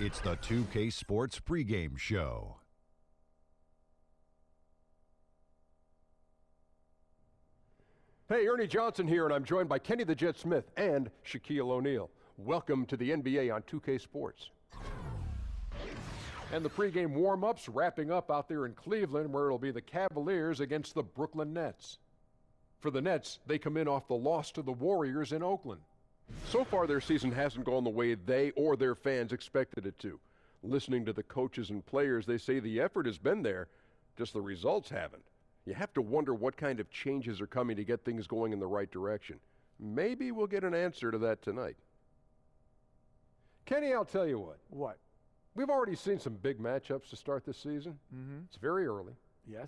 It's the 2K Sports pregame show. Hey, Ernie Johnson here, and I'm joined by Kenny the Jet Smith and Shaquille O'Neal. Welcome to the NBA on 2K Sports. And the pregame warm-ups wrapping up out there in Cleveland, where it'll be the Cavaliers against the Brooklyn Nets. For the Nets, they come in off the loss to the Warriors in Oakland. So far, their season hasn't gone the way they or their fans expected it to. Listening to the coaches and players, they say the effort has been there, just the results haven't. You have to wonder what kind of changes are coming to get things going in the right direction. Maybe we'll get an answer to that tonight. Kenny, I'll tell you what. What? We've already seen some big matchups to start this season. It's very early. Yes.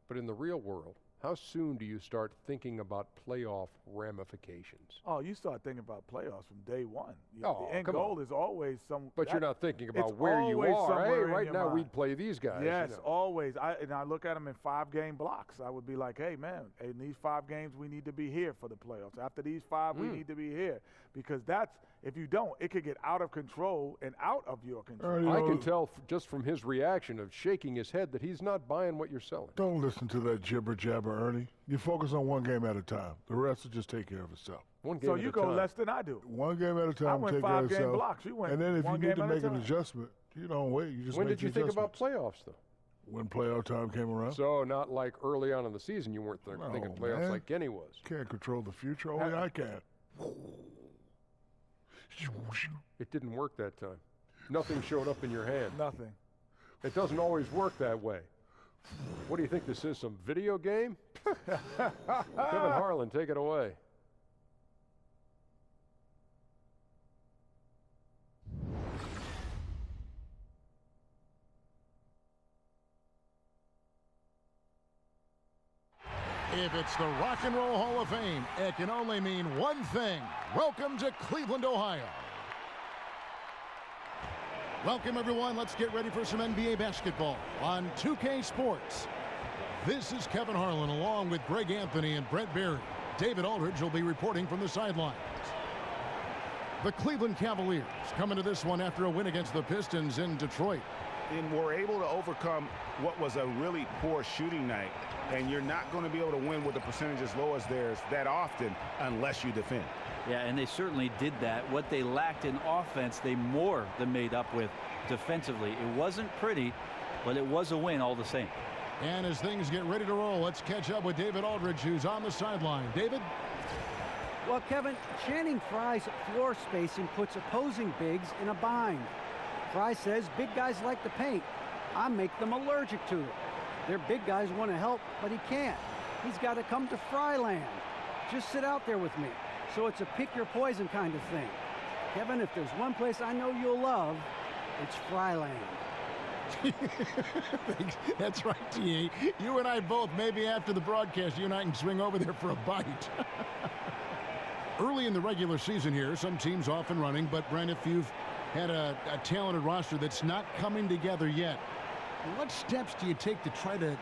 But in the real world, how soon do you start thinking about playoff ramifications? Oh, you start thinking about playoffs from day one. The end come goal on. is always some. But you're not thinking about it's where you always are. Hey, somewhere in right your now mind. we'd play these guys. Yes, you know. always. I look at them in 5-game blocks. I would be like, hey, man, in these 5 games, we need to be here for the playoffs. After these 5, we need to be here. Because that's, if you don't, it could get out of control and out of your control. I can tell just from his reaction of shaking his head that he's not buying what you're selling. Don't listen to that jibber-jabber, Ernie. You focus on one game at a time. The rest will just take care of itself. One game So at you a go time. less than I do. One game at a time, I went take care of 5-game itself. blocks. You went and then if you one need game to at a make an time. adjustment, you don't wait. You just When make did you the think about adjustments. playoffs, though? When playoff time came around. So not like early on in the season you weren't thinking playoffs man. like Kenny was. Can't control the future. Only I can. It didn't work that time. Nothing showed up in your hand. Nothing. It doesn't always work that way. What do you think this is, some video game? Kevin Harlan, take it away. If it's the Rock and Roll Hall of Fame, it can only mean one thing. Welcome to Cleveland, Ohio. Welcome, everyone. Let's get ready for some NBA basketball on 2K Sports. This is Kevin Harlan along with Greg Anthony and Brett Berry. David Aldridge will be reporting from the sidelines. The Cleveland Cavaliers come into this one after a win against the Pistons in Detroit. And were able to overcome what was a really poor shooting night. And you're not going to be able to win with a percentage as low as theirs that often unless you defend. Yeah, and they certainly did that. What they lacked in offense, they more than made up with defensively. It wasn't pretty, but it was a win all the same. And as things get ready to roll, let's catch up with David Aldridge, who's on the sideline. David? Well, Kevin, Channing Frye's floor spacing puts opposing bigs in a bind. Fry says big guys like to paint. I make them allergic to it. Their big guys want to help, but he can't. He's got to come to Fryland. Just sit out there with me. So it's a pick your poison kind of thing. Kevin, if there's one place I know you'll love, it's Fryland. That's right, T.A. You and I both, maybe after the broadcast, you and I can swing over there for a bite. Early in the regular season here, some teams off and running, but Brent, if you've had a talented roster that's not coming together yet, what steps do you take to try to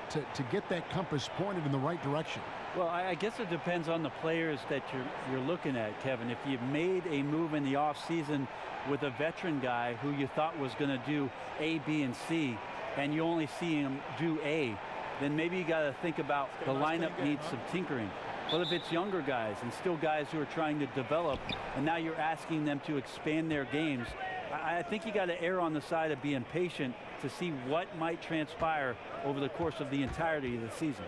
get that compass pointed in the right direction? Well, I guess it depends on the players that you're looking at, Kevin. If you've made a move in the offseason with a veteran guy who you thought was going to do A, B, and C, and you only see him do A, then maybe you got to think about the lineup needs some tinkering. But if it's younger guys and still guys who are trying to develop, and now you're asking them to expand their games, I think you got to err on the side of being patient to see what might transpire over the course of the entirety of the season.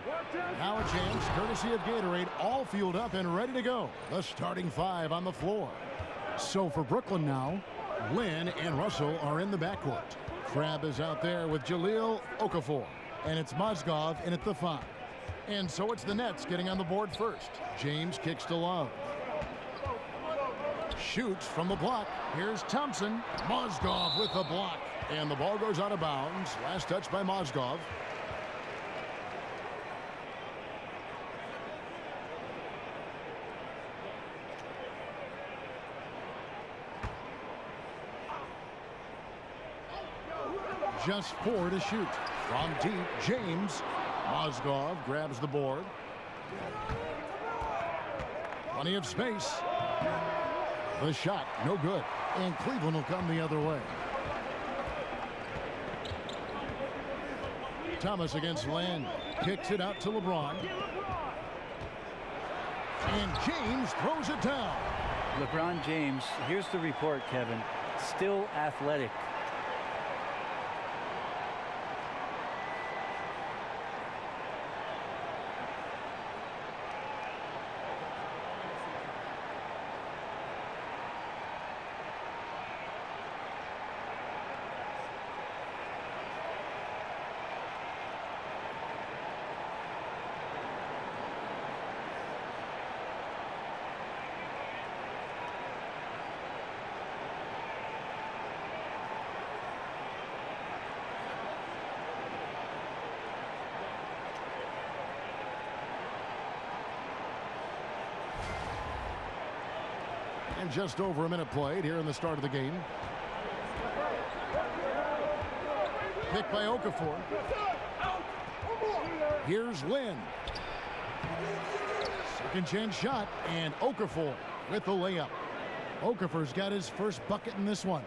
Now a chance, courtesy of Gatorade, all fueled up and ready to go. The starting 5 on the floor. So for Brooklyn now, Lynn and Russell are in the backcourt. Crabbe is out there with Jahlil Okafor. And it's Mozgov in at the 5. And so it's the Nets getting on the board first. James kicks to Love. Shoots from the block. Here's Thompson. Mozgov with the block. And the ball goes out of bounds. Last touch by Mozgov. Just 4 to shoot. From deep, James. Mozgov grabs the board. Plenty of space. The shot, no good. And Cleveland will come the other way. Thomas against Lynn. Kicks it out to LeBron. And James throws it down. LeBron James, here's the report, Kevin, still athletic. And just over a minute played here in the start of the game. Picked by Okafor. Here's Lynn. Second chance shot, and Okafor with the layup. Okafor's got his first bucket in this one.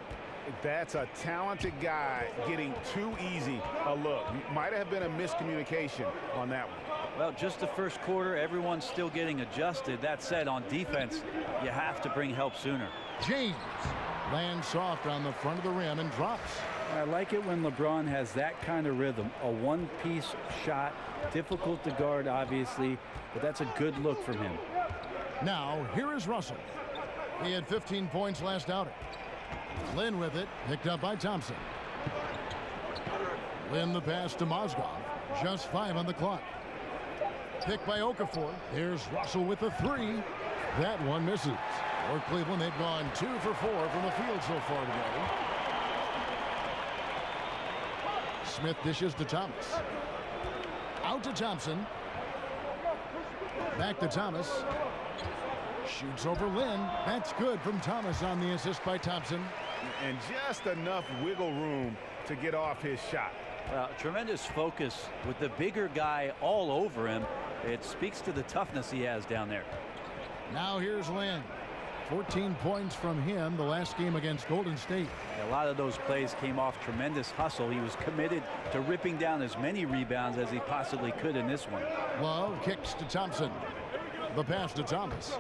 That's a talented guy getting too easy a look. Might have been a miscommunication on that one. Well, just the first quarter, everyone's still getting adjusted. That said, on defense, you have to bring help sooner. James lands soft on the front of the rim and drops. I like it when LeBron has that kind of rhythm. A one-piece shot, difficult to guard, obviously, but that's a good look from him. Now, here is Russell. He had 15 points last outing. Lynn with it, picked up by Thompson. Lynn the pass to Mozgov. Just 5 on the clock. Picked by Okafor. Here's Russell with the 3. That one misses. For Cleveland, they've gone 2 for 4 from the field so far today. Smith dishes to Thomas. Out to Thompson. Back to Thomas. Shoots over Lynn. That's good from Thomas on the assist by Thompson. And just enough wiggle room to get off his shot. Tremendous focus with the bigger guy all over him. It speaks to the toughness he has down there. Now here's Lynn. 14 points from him the last game against Golden State. A lot of those plays came off tremendous hustle. He was committed to ripping down as many rebounds as he possibly could in this one. Love kicks to Thompson. The pass to Thomas.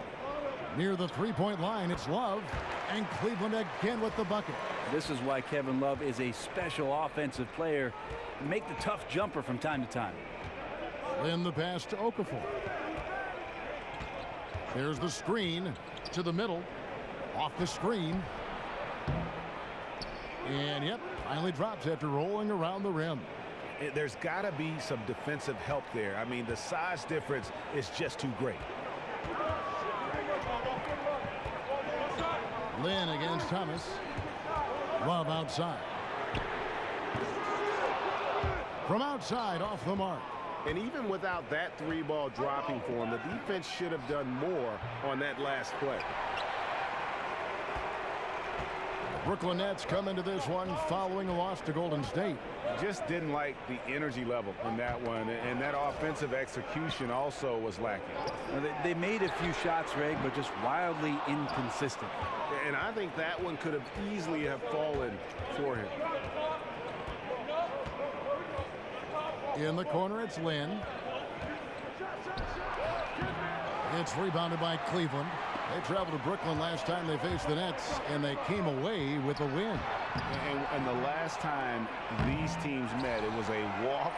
Near the three-point line, it's Love. And Cleveland again with the bucket. This is why Kevin Love is a special offensive player. Make the tough jumper from time to time. Then the pass to Okafor. There's the screen to the middle. Off the screen. And, yep, finally drops after rolling around the rim. There's got to be some defensive help there. I mean, the size difference is just too great. Lynn against Thomas. Love outside. From outside, off the mark. And even without that 3-ball dropping for him, the defense should have done more on that last play. Brooklyn Nets come into this one following a loss to Golden State. Just didn't like the energy level in that one, and that offensive execution also was lacking. Well, they made a few shots, Reg, but just wildly inconsistent. And I think that one could have easily have fallen for him. In the corner, it's Lynn. It's rebounded by Cleveland. They traveled to Brooklyn last time they faced the Nets, and they came away with a win. And the last time these teams met, it was a walk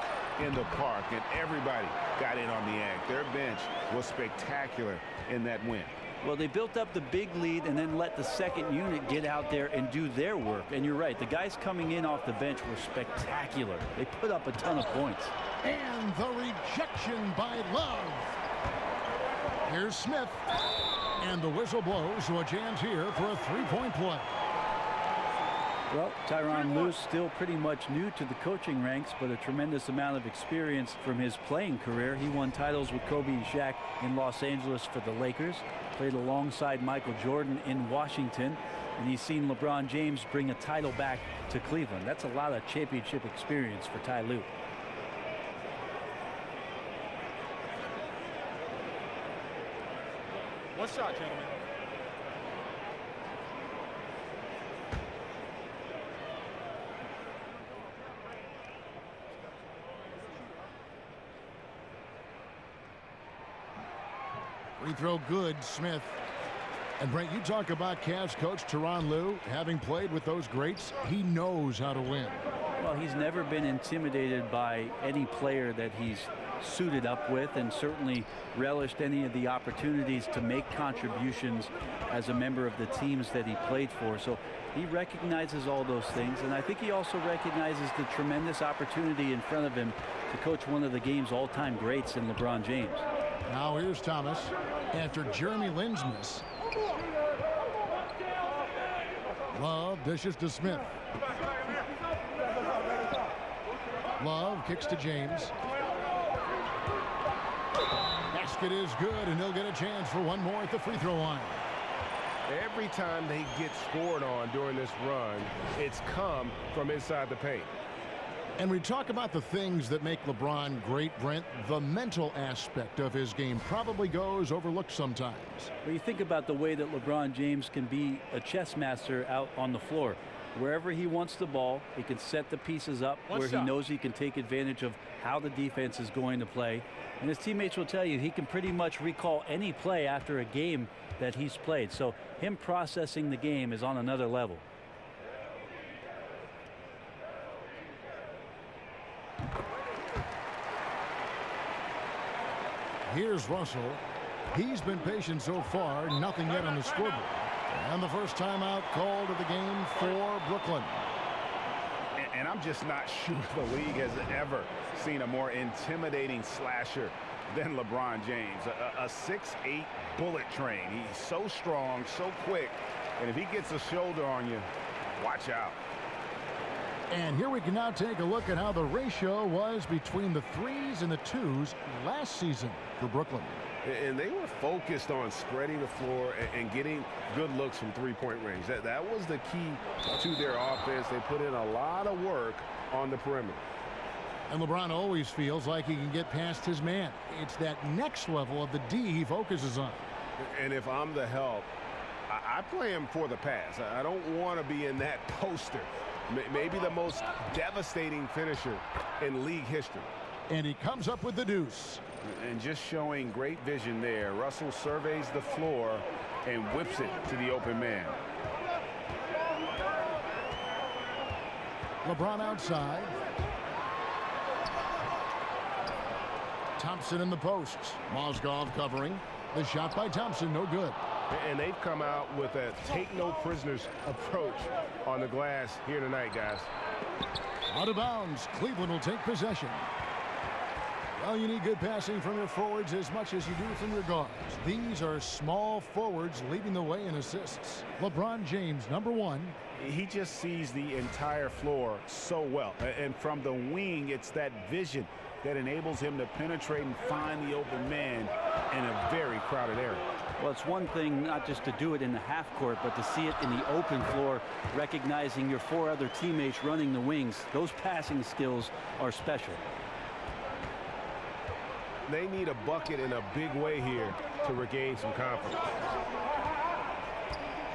in the park, and everybody got in on the act. Their bench was spectacular in that win. Well, they built up the big lead and then let the second unit get out there and do their work. And you're right, the guys coming in off the bench were spectacular. They put up a ton of points. And the rejection by Love. Here's Smith. And the whistle blows, so a chance here for a three-point play. Well, Tyronn Lue still pretty much new to the coaching ranks, but a tremendous amount of experience from his playing career. He won titles with Kobe and Shaq in Los Angeles for the Lakers, played alongside Michael Jordan in Washington, and he's seen LeBron James bring a title back to Cleveland. That's a lot of championship experience for Ty Lue. One shot, gentlemen. Free throw good, Smith. And Brent, you talk about Cavs coach Tyronn Lue, having played with those greats, he knows how to win. Well, he's never been intimidated by any player that he's suited up with, and certainly relished any of the opportunities to make contributions as a member of the teams that he played for. So he recognizes all those things, and I think he also recognizes the tremendous opportunity in front of him to coach one of the game's all-time greats in LeBron James. Now here's Thomas after Jeremy Lin's miss. Love dishes to Smith. Love kicks to James. Basket is good, and he'll get a chance for one more at the free throw line. Every time they get scored on during this run, it's come from inside the paint. And we talk about the things that make LeBron great, Brent. The mental aspect of his game probably goes overlooked sometimes. Well, you think about the way that LeBron James can be a chess master out on the floor. Wherever he wants the ball, he can set the pieces up where he knows he can take advantage of how the defense is going to play. And his teammates will tell you he can pretty much recall any play after a game that he's played. So him processing the game is on another level. Here's Russell. He's been patient so far, nothing yet on the scoreboard. And the first timeout called of the game for Brooklyn. And I'm just not sure the league has ever seen a more intimidating slasher than LeBron James. A 6'8" bullet train. He's so strong, so quick, and if he gets a shoulder on you, watch out. And here we can now take a look at how the ratio was between the threes and the twos last season for Brooklyn. And they were focused on spreading the floor and getting good looks from three-point range. That was the key to their offense. They put in a lot of work on the perimeter. And LeBron always feels like he can get past his man. It's that next level of the D he focuses on. And if I'm the help, I play him for the pass. I don't want to be in that poster. Maybe the most devastating finisher in league history. And he comes up with the deuce. And just showing great vision there. Russell surveys the floor and whips it to the open man. LeBron outside. Thompson in the post. Mozgov covering. The shot by Thompson, no good. And they've come out with a take-no-prisoners approach on the glass here tonight, guys. Out of bounds. Cleveland will take possession. Well, you need good passing from your forwards as much as you do from your guards. These are small forwards leading the way in assists. LeBron James, number one. He just sees the entire floor so well. And from the wing, it's that vision that enables him to penetrate and find the open man in a very crowded area. Well, it's one thing not just to do it in the half court, but to see it in the open floor, recognizing your four other teammates running the wings. Those passing skills are special. They need a bucket in a big way here to regain some confidence.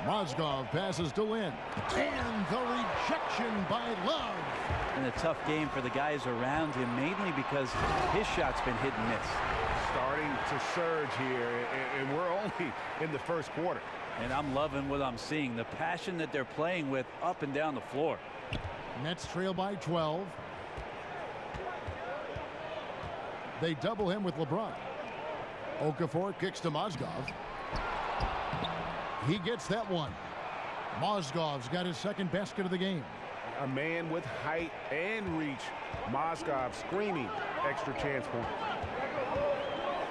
Mozgov passes to Lin. And the rejection by Love. And a tough game for the guys around him, mainly because his shot's been hit and miss. Starting to surge here, and we're only in the first quarter. And I'm loving what I'm seeing, the passion that they're playing with up and down the floor. Nets trail by 12. They double him with LeBron. Okafor kicks to Mozgov. He gets that one. Mozgov's got his second basket of the game. A man with height and reach. Mozgov screaming extra chance point.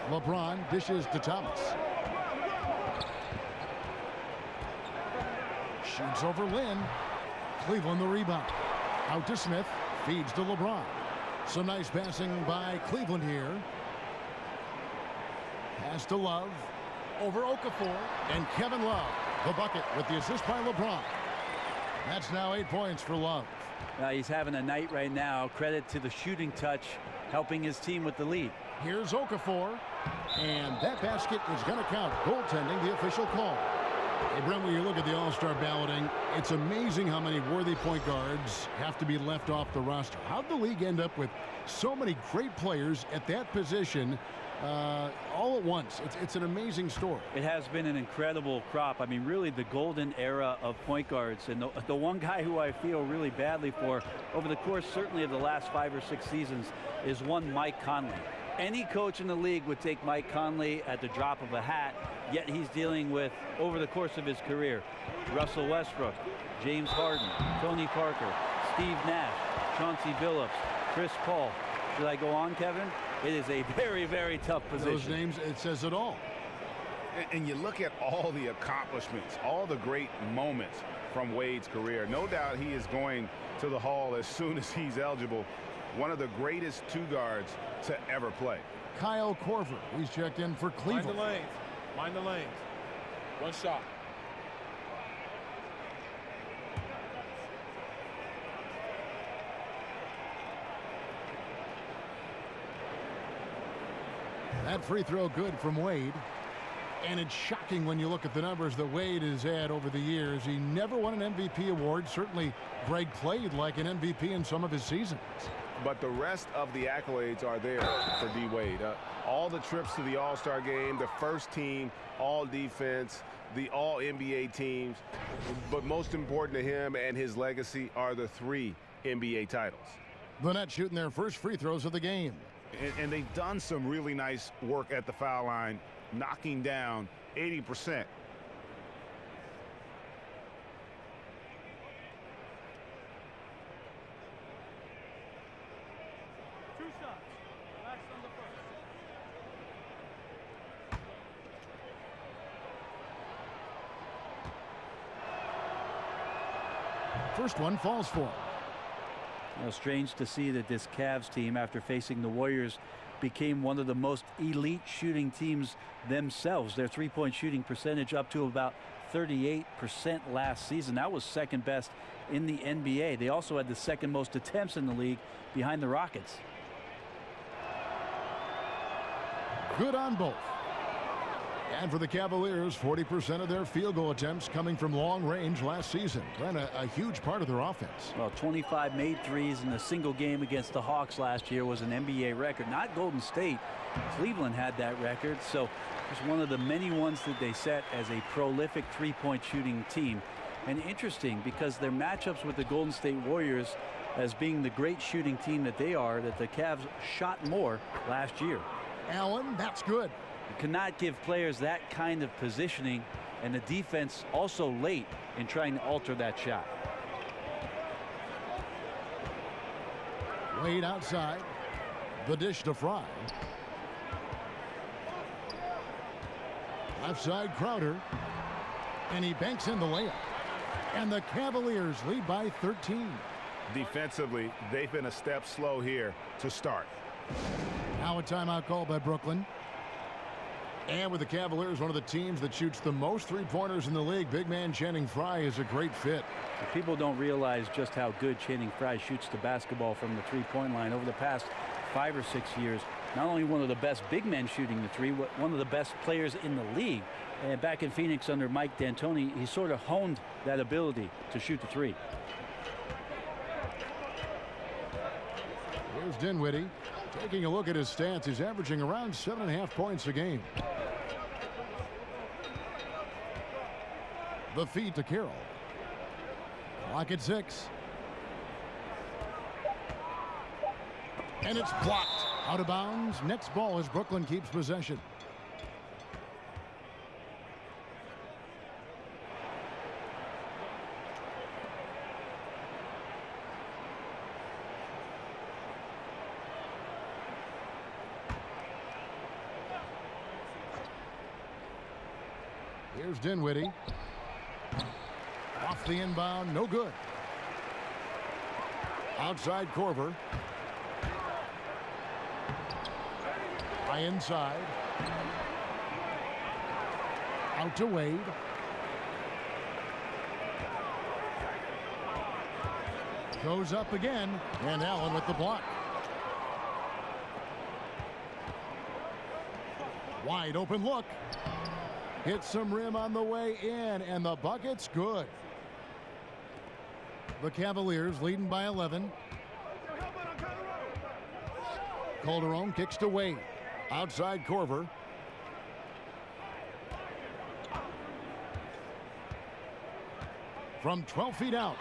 LeBron dishes to Thomas. Shoots over Lin. Cleveland the rebound. Out to Smith. Feeds to LeBron. Some nice passing by Cleveland here. Pass to Love. Over Okafor. And Kevin Love, the bucket with the assist by LeBron. That's now 8 points for Love. He's having a night right now. Credit to the shooting touch, helping his team with the lead. Here's Okafor. And that basket is going to count. Goaltending, the official call. Hey, Brent, when you look at the All-Star balloting, it's amazing how many worthy point guards have to be left off the roster. How'd the league end up with so many great players at that position all at once? It's an amazing story. It has been an incredible crop. I mean, really the golden era of point guards. And the one guy who I feel really badly for over the course certainly of the last 5 or 6 seasons is one Mike Conley. Any coach in the league would take Mike Conley at the drop of a hat, yet he's dealing with, over the course of his career, Russell Westbrook, James Harden, Tony Parker, Steve Nash, Chauncey Billups, Chris Paul. Should I go on, Kevin? It is a very, very tough position. Those names, it says it all. And you look at all the accomplishments, all the great moments from Wade's career. No doubt he is going to the Hall as soon as he's eligible. One of the greatest 2 guards to ever play. Kyle Korver, he's checked in for Cleveland. Mind the lanes. Mind the lanes. One shot. That free throw good from Wade. And it's shocking when you look at the numbers that Wade has had over the years. He never won an MVP award. Certainly, Greg played like an MVP in some of his seasons. But the rest of the accolades are there for D. Wade. All the trips to the All-Star game, the first team, all defense, the all NBA teams. But most important to him and his legacy are the 3 NBA titles. The Nets shooting their first free throws of the game. And they've done some really nice work at the foul line, knocking down 80%. First one falls for him. You know, strange to see that this Cavs team, after facing the Warriors, became one of the most elite shooting teams themselves. Their three-point shooting percentage up to about 38% last season. That was second best in the NBA. They also had the second most attempts in the league behind the Rockets. Good on both. And for the Cavaliers, 40% of their field goal attempts coming from long range last season. And a huge part of their offense. Well, 25 made threes in a single game against the Hawks last year was an NBA record. Not Golden State. Cleveland had that record. So it was one of the many ones that they set as a prolific three-point shooting team. And interesting because their matchups with the Golden State Warriors, as being the great shooting team that they are, that the Cavs shot more last year. Allen, that's good. You cannot give players that kind of positioning, and the defense also late in trying to alter that shot. Wade outside. The dish to Fry. Left side Crowder. And he banks in the layup. And the Cavaliers lead by 13. Defensively, they've been a step slow here to start. Now a timeout called by Brooklyn. And with the Cavaliers, one of the teams that shoots the most three-pointers in the league, big man Channing Frye is a great fit. People don't realize just how good Channing Frye shoots the basketball from the three-point line over the past 5 or 6 years. Not only one of the best big men shooting the three, but one of the best players in the league. And back in Phoenix under Mike D'Antoni, he sort of honed that ability to shoot the three. Here's Dinwiddie. Taking a look at his stats, he's averaging around 7.5 points a game. The feed to Carroll. Clock at 6. And it's blocked. Out of bounds. Next ball as Brooklyn keeps possession. Here's Dinwiddie. Off the inbound, no good. Outside Korver. High inside. Out to Wade. Goes up again, and Allen with the block. Wide open look. Hits some rim on the way in, and the bucket's good. The Cavaliers leading by 11. Calderon kicks to Wade. Outside Korver. From 12 feet out.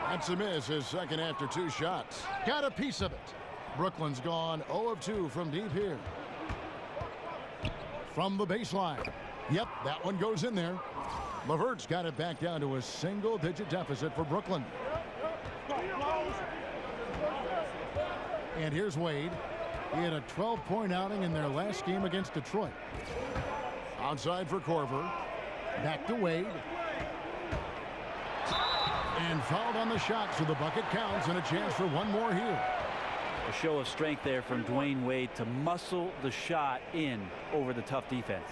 That's a miss, his second after 2 shots. Got a piece of it. Brooklyn's gone 0 of 2 from deep here. From the baseline. Yep, that one goes in there. LeVert's got it back down to a single-digit deficit for Brooklyn. And here's Wade. He had a 12-point outing in their last game against Detroit. Outside for Korver. Back to Wade. And fouled on the shot, so the bucket counts and a chance for one more here. A show of strength there from Dwayne Wade to muscle the shot in over the tough defense.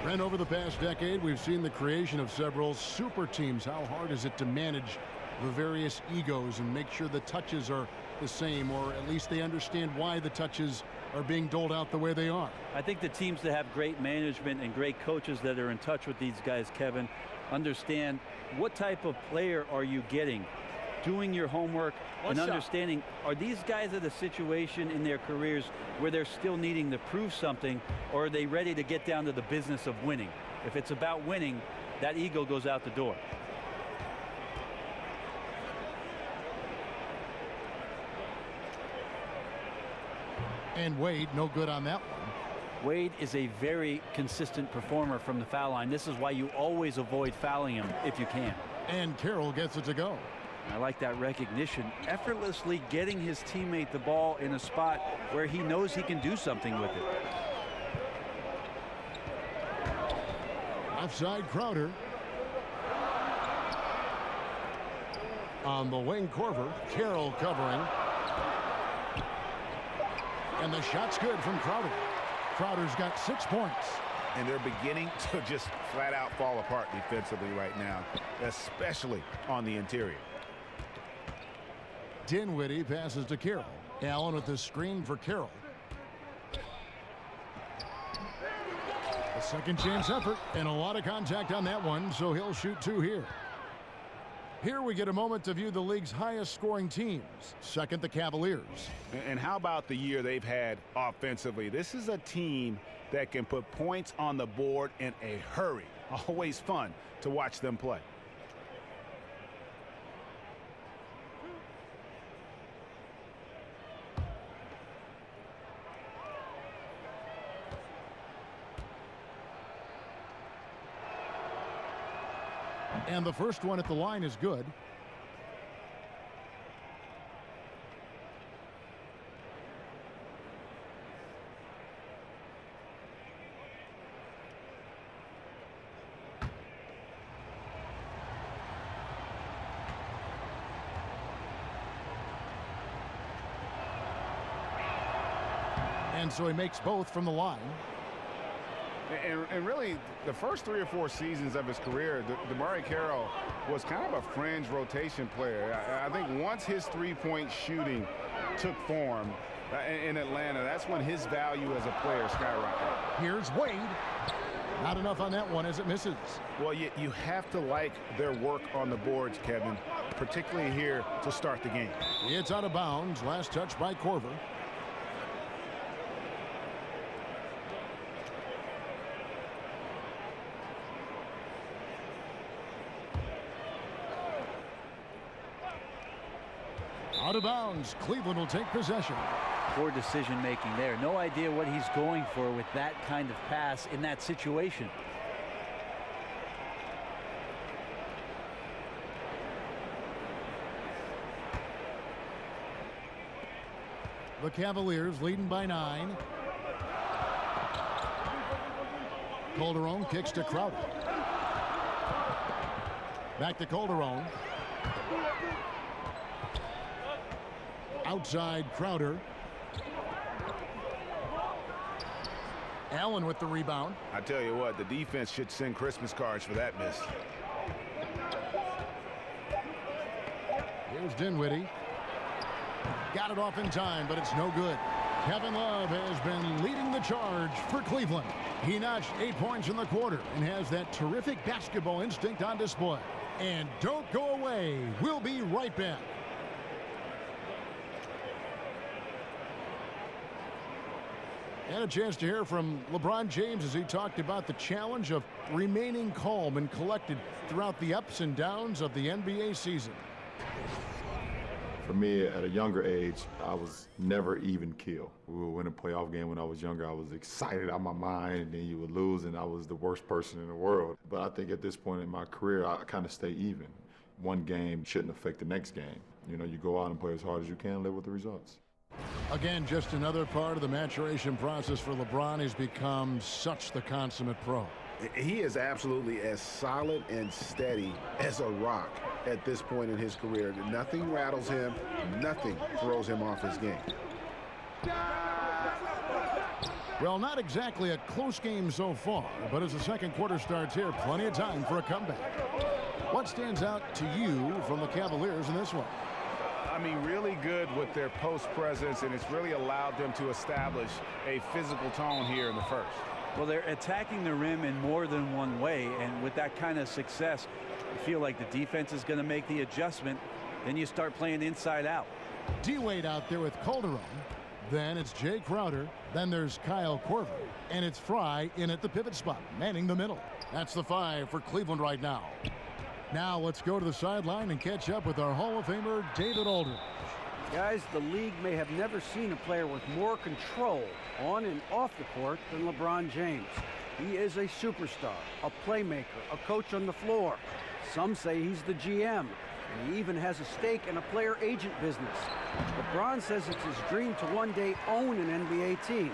And over the past decade, we've seen the creation of several super teams. How hard is it to manage the various egos and make sure the touches are the same, or at least they understand why the touches are being doled out the way they are? I think the teams that have great management and great coaches that are in touch with these guys, Kevin, understand what type of player are you getting, doing your homework and understanding, are these guys at a situation in their careers where they're still needing to prove something, or are they ready to get down to the business of winning? If it's about winning, that ego goes out the door. And Wade, no good on that one. Wade is a very consistent performer from the foul line. This is why you always avoid fouling him if you can. And Carroll gets it to go. I like that recognition. Effortlessly getting his teammate the ball in a spot where he knows he can do something with it. Offside Crowder. On the wing, Korver. Carroll covering. And the shot's good from Crowder. Crowder's got 6 points. And they're beginning to just flat out fall apart defensively right now, especially on the interior. Dinwiddie passes to Carroll. Allen with the screen for Carroll. A second chance effort and a lot of contact on that one, so he'll shoot 2 here. Here we get a moment to view the league's highest scoring teams. Second, the Cavaliers. And how about the year they've had offensively? This is a team that can put points on the board in a hurry. Always fun to watch them play. And the first one at the line is good. And so he makes both from the line. And really, the first 3 or 4 seasons of his career, DeMarre Carroll was kind of a fringe rotation player. I think once his three-point shooting took form in Atlanta, that's when his value as a player skyrocketed. Here's Wade. Not enough on that one as it misses. Well, you have to like their work on the boards, Kevin, particularly here to start the game. It's out of bounds. Last touch by Korver. Out of bounds. Cleveland will take possession. Poor decision making there. No idea what he's going for with that kind of pass in that situation. The Cavaliers leading by 9. Calderon kicks to Crowder. Back to Calderon. Outside Crowder. Allen with the rebound. I tell you what, the defense should send Christmas cards for that miss. Here's Dinwiddie. Got it off in time, but it's no good. Kevin Love has been leading the the charge for Cleveland. He notched 8 points in the quarter and has that terrific basketball instinct on display. And don't go away. We'll be right back. And a chance to hear from LeBron James as he talked about the challenge of remaining calm and collected throughout the ups and downs of the NBA season. For me, at a younger age, I was never even keel. We would win a playoff game when I was younger. I was excited out of my mind, and then you would lose, and I was the worst person in the world. But I think at this point in my career, I kind of stay even. One game shouldn't affect the next game. You know, you go out and play as hard as you can, live with the results. Again, just another part of the maturation process for LeBron. He's become such the consummate pro. He is absolutely as solid and steady as a rock at this point in his career. Nothing rattles him. Nothing throws him off his game. Well, not exactly a close game so far, but as the second quarter starts here, plenty of time for a comeback. What stands out to you from the Cavaliers in this one? I mean, really good with their post presence, and it's really allowed them to establish a physical tone here in the first. Well, they're attacking the rim in more than one way, and with that kind of success, you feel like the defense is going to make the adjustment. Then you start playing inside out. D-Wade out there with Calderon. Then it's Jay Crowder. Then there's Kyle Korver. And it's Fry in at the pivot spot, manning the middle. That's the 5 for Cleveland right now. Now let's go to the sideline and catch up with our Hall of Famer, David Aldridge. Guys, the league may have never seen a player with more control on and off the court than LeBron James. He is a superstar, a playmaker, a coach on the floor. Some say he's the GM, and he even has a stake in a player agent business. LeBron says it's his dream to one day own an NBA team.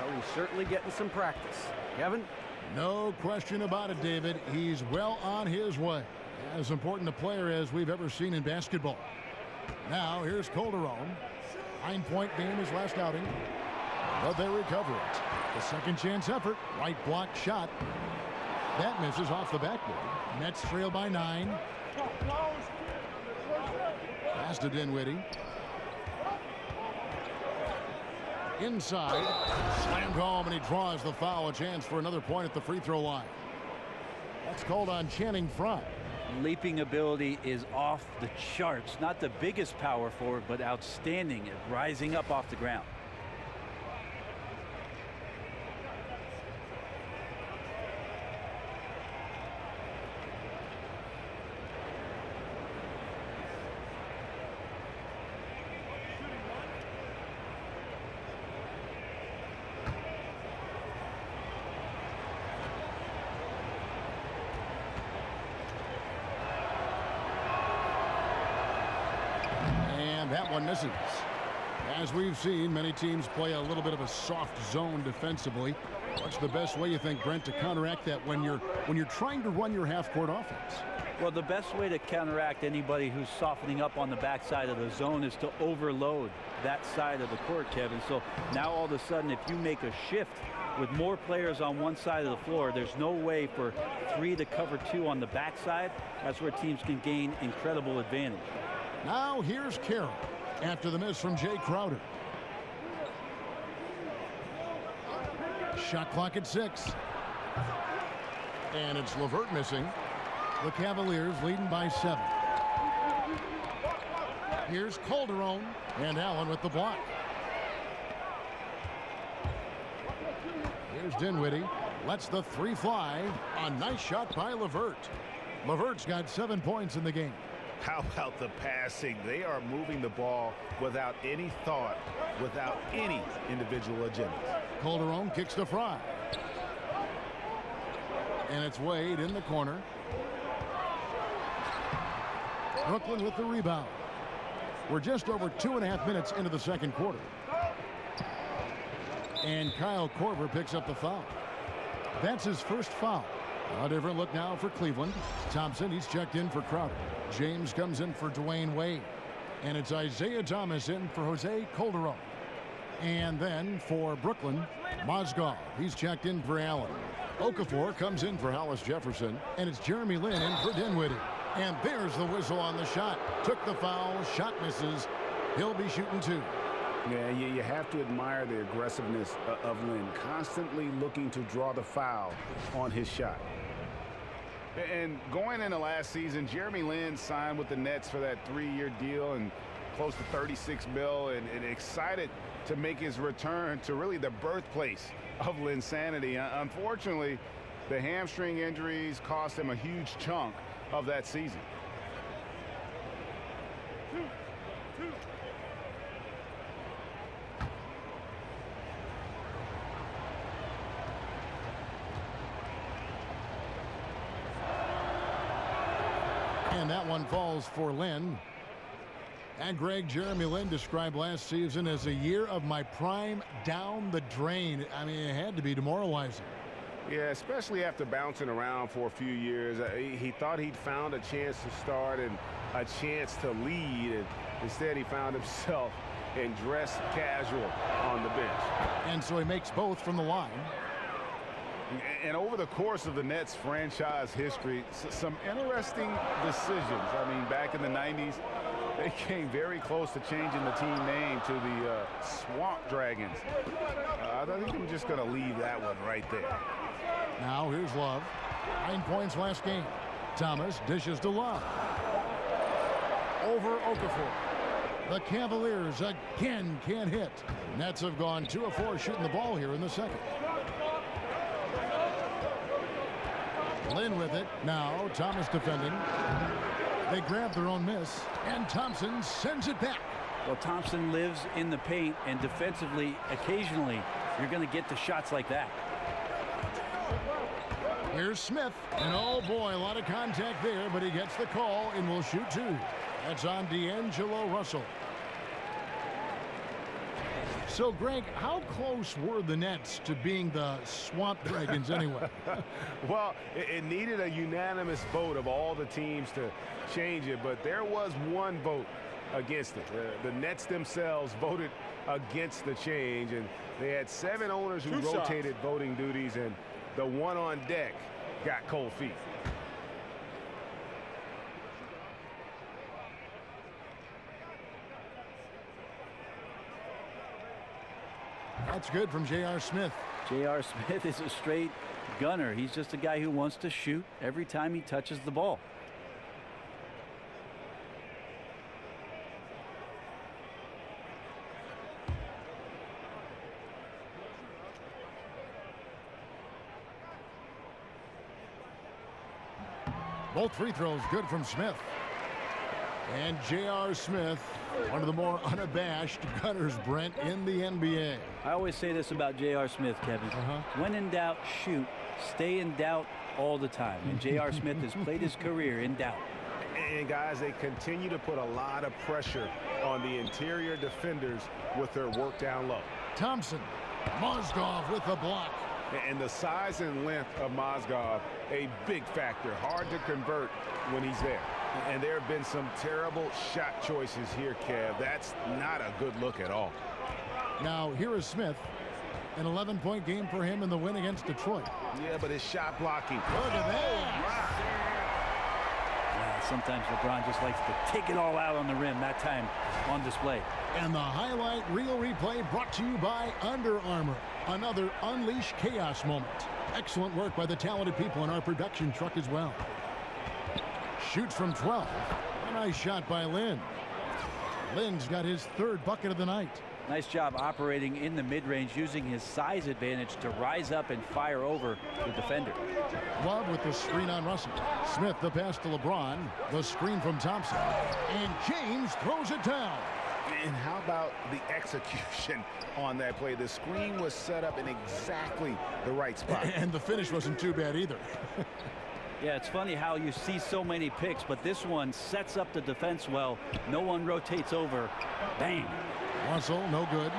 Well, he's certainly getting some practice. Kevin? No question about it, David. He's well on his way. As important a player as we've ever seen in basketball. Now, here's Calderon. 9-point game his last outing. But they recover it. The second chance effort. Right block shot. That misses off the backboard. Nets trail by 9. Pass to Dinwiddie. Inside. Slammed home, and he draws the foul. A chance for another point at the free throw line. That's called on Channing Frye. Leaping ability is off the charts. Not the biggest power forward, but outstanding at rising up off the ground. That one misses. As we've seen, many teams play a little bit of a soft zone defensively. What's the best way, you think, Brent, to counteract that when you're trying to run your half-court offense? Well, the best way to counteract anybody who's softening up on the backside of the zone is to overload that side of the court, Kevin. So now all of a sudden, if you make a shift with more players on one side of the floor, there's no way for 3 to cover 2 on the backside. That's where teams can gain incredible advantage. Now here's Carroll after the miss from Jay Crowder. Shot clock at 6. And it's LeVert missing. The Cavaliers leading by 7. Here's Calderon and Allen with the block. Here's Dinwiddie. Lets the 3 fly. A nice shot by LeVert. LeVert's got 7 points in the game. How about the passing? They are moving the ball without any thought, without any individual agenda. Calderon kicks to Fry. And it's Wade in the corner. Brooklyn with the rebound. We're just over 2.5 minutes into the second quarter. And Kyle Korver picks up the foul. That's his first foul. A different look now for Cleveland. Thompson, he's checked in for Crowder. James comes in for Dwayne Wade. And it's Isaiah Thomas in for Jose Calderon. And then for Brooklyn, Mozgov. He's checked in for Allen. Okafor comes in for Hollis Jefferson. And it's Jeremy Lin in for Dinwiddie. And there's the whistle on the shot. Took the foul. Shot misses. He'll be shooting 2. Yeah, you have to admire the aggressiveness of Lynn, constantly looking to draw the foul on his shot. And going into last season, Jeremy Lin signed with the Nets for that 3-year deal and close to $36 million, and excited to make his return to really the birthplace of Linsanity. Unfortunately, the hamstring injuries cost him a huge chunk of that season. And that one falls for Lynn. And Greg, Jeremy Lin described last season as a year of my prime down the drain. I mean, it had to be demoralizing. Yeah, especially after bouncing around for a few years. He thought he'd found a chance to start and a chance to lead, and instead he found himself in dress casual on the bench. And so he makes both from the line. And over the course of the Nets franchise history, some interesting decisions. I mean, back in the 90s, they came very close to changing the team name to the Swamp Dragons. I think I'm just going to leave that one right there. Now here's Love. 9 points last game. Thomas dishes to Love. Over Okafor. The Cavaliers again can't hit. Nets have gone 2 of 4 shooting the ball here in the second. Lynn with it. Now Thomas defending. They grab their own miss, and Thompson sends it back. Well, Thompson lives in the paint, and defensively, occasionally, you're going to get to shots like that. Here's Smith, and oh boy, a lot of contact there, but he gets the call and will shoot 2. That's on D'Angelo Russell. So, Greg, how close were the Nets to being the Swamp Dragons anyway? Well, it needed a unanimous vote of all the teams to change it, but there was one vote against it. The Nets themselves voted against the change, and they had 7 owners who rotated voting duties, and the one on deck got cold feet. That's good from J.R. Smith. J.R. Smith is a straight gunner. He's just a guy who wants to shoot every time he touches the ball. Both free throws good from Smith. And J.R. Smith, one of the more unabashed gunners, Brent, in the NBA. I always say this about J.R. Smith, Kevin. When in doubt, shoot. Stay in doubt all the time. And J.R. Smith has played his career in doubt. And, guys, they continue to put a lot of pressure on the interior defenders with their work down low. Thompson, Mozgov with the block. And the size and length of Mozgov, a big factor. Hard to convert when he's there. And there have been some terrible shot choices here, Kev. That's not a good look at all. Now, here is Smith. An 11-point game for him in the win against Detroit. Yeah, but his shot blocking. Look at that. Yeah, sometimes LeBron just likes to take it all out on the rim, that time on display. And the highlight reel replay brought to you by Under Armour. Another Unleash Chaos moment. Excellent work by the talented people in our production truck as well. Shoots from 12. A nice shot by Lynn. Lynn's got his 3rd bucket of the night. Nice job operating in the mid-range, using his size advantage to rise up and fire over the defender. Love with the screen on Russell. Smith the pass to LeBron. The screen from Thompson. And James throws it down. And how about the execution on that play? The screen was set up in exactly the right spot. And the finish wasn't too bad either. Yeah, it's funny how you see so many picks, but this one sets up the defense well. No one rotates over. Bang. Russell, no good.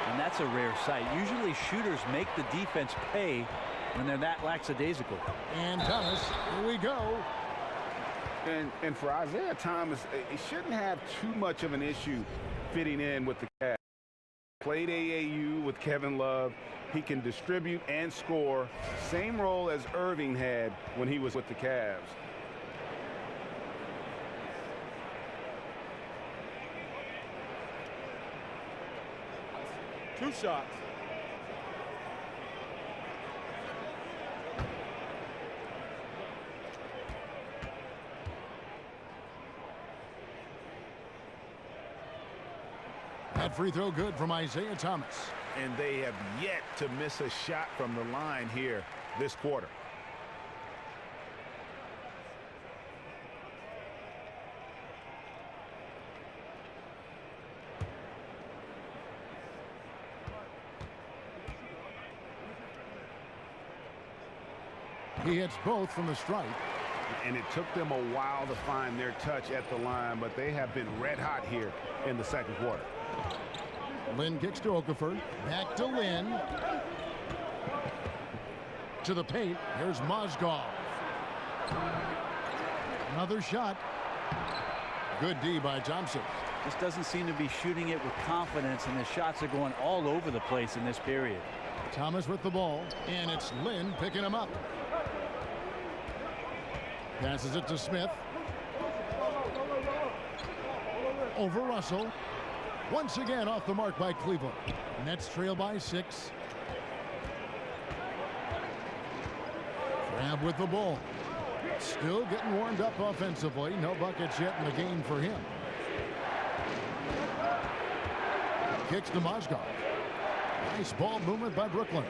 And that's a rare sight. Usually shooters make the defense pay when they're that lackadaisical. And Thomas, here we go. And for Isaiah Thomas, it shouldn't have too much of an issue fitting in with the Cavs. Played AAU with Kevin Love. He can distribute and score. Same role as Irving had when he was with the Cavs. 2 shots. That free throw good from Isaiah Thomas. And they have yet to miss a shot from the line here this quarter. He hits both from the stripe. And it took them a while to find their touch at the line, but they have been red hot here in the second quarter. Lynn kicks to Okafor. Back to Lynn. To the paint. Here's Mozgov. Another shot. Good D by Thompson. Just doesn't seem to be shooting it with confidence, and the shots are going all over the place in this period. Thomas with the ball, and it's Lynn picking him up. Passes it to Smith. Over Russell. Once again off the mark by Cleveland. Nets trail by 6. Crabbe with the ball. Still getting warmed up offensively. No buckets yet in the game for him. Kicks to Mozgov. Nice ball movement by Brooklyn.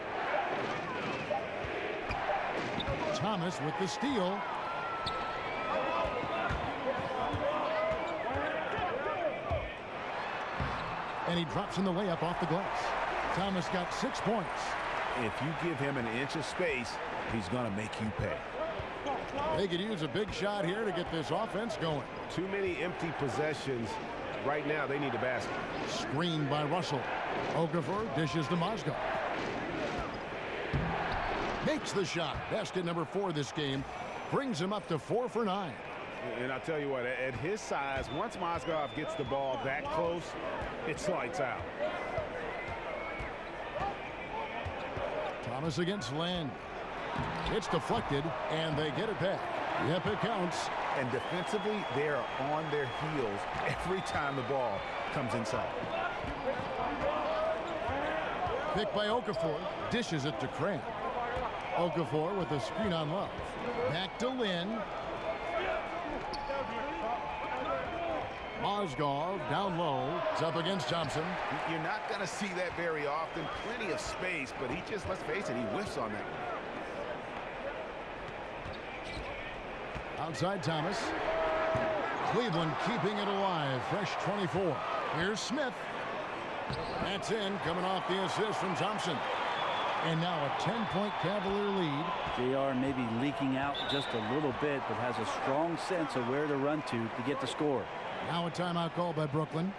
Thomas with the steal. And he drops in the layup off the glass. Thomas got 6 points. If you give him an inch of space, he's going to make you pay. They could use a big shot here to get this offense going. Too many empty possessions. Right now, they need a basket. Screened by Russell. Okafor dishes to Mozgov. Makes the shot. Basket number 4 this game. Brings him up to 4 for 9. And I'll tell you what, at his size, once Mozgov gets the ball that close, it's lights out. Thomas against Lynn. It's deflected, and they get it back. Yep, it counts. And defensively, they are on their heels every time the ball comes inside. Picked by Okafor. Dishes it to Crabbe. Okafor with the screen on Love. Back to Lynn. Mozgov down low. It's up against Thompson. You're not going to see that very often. Plenty of space, but he just, let's face it, he whiffs on that one. Outside Thomas. Cleveland keeping it alive. Fresh 24. Here's Smith. That's in, coming off the assist from Thompson. And now a 10-point Cavalier lead. JR maybe leaking out just a little bit, but has a strong sense of where to run to get the score. Now a timeout call by Brooklyn.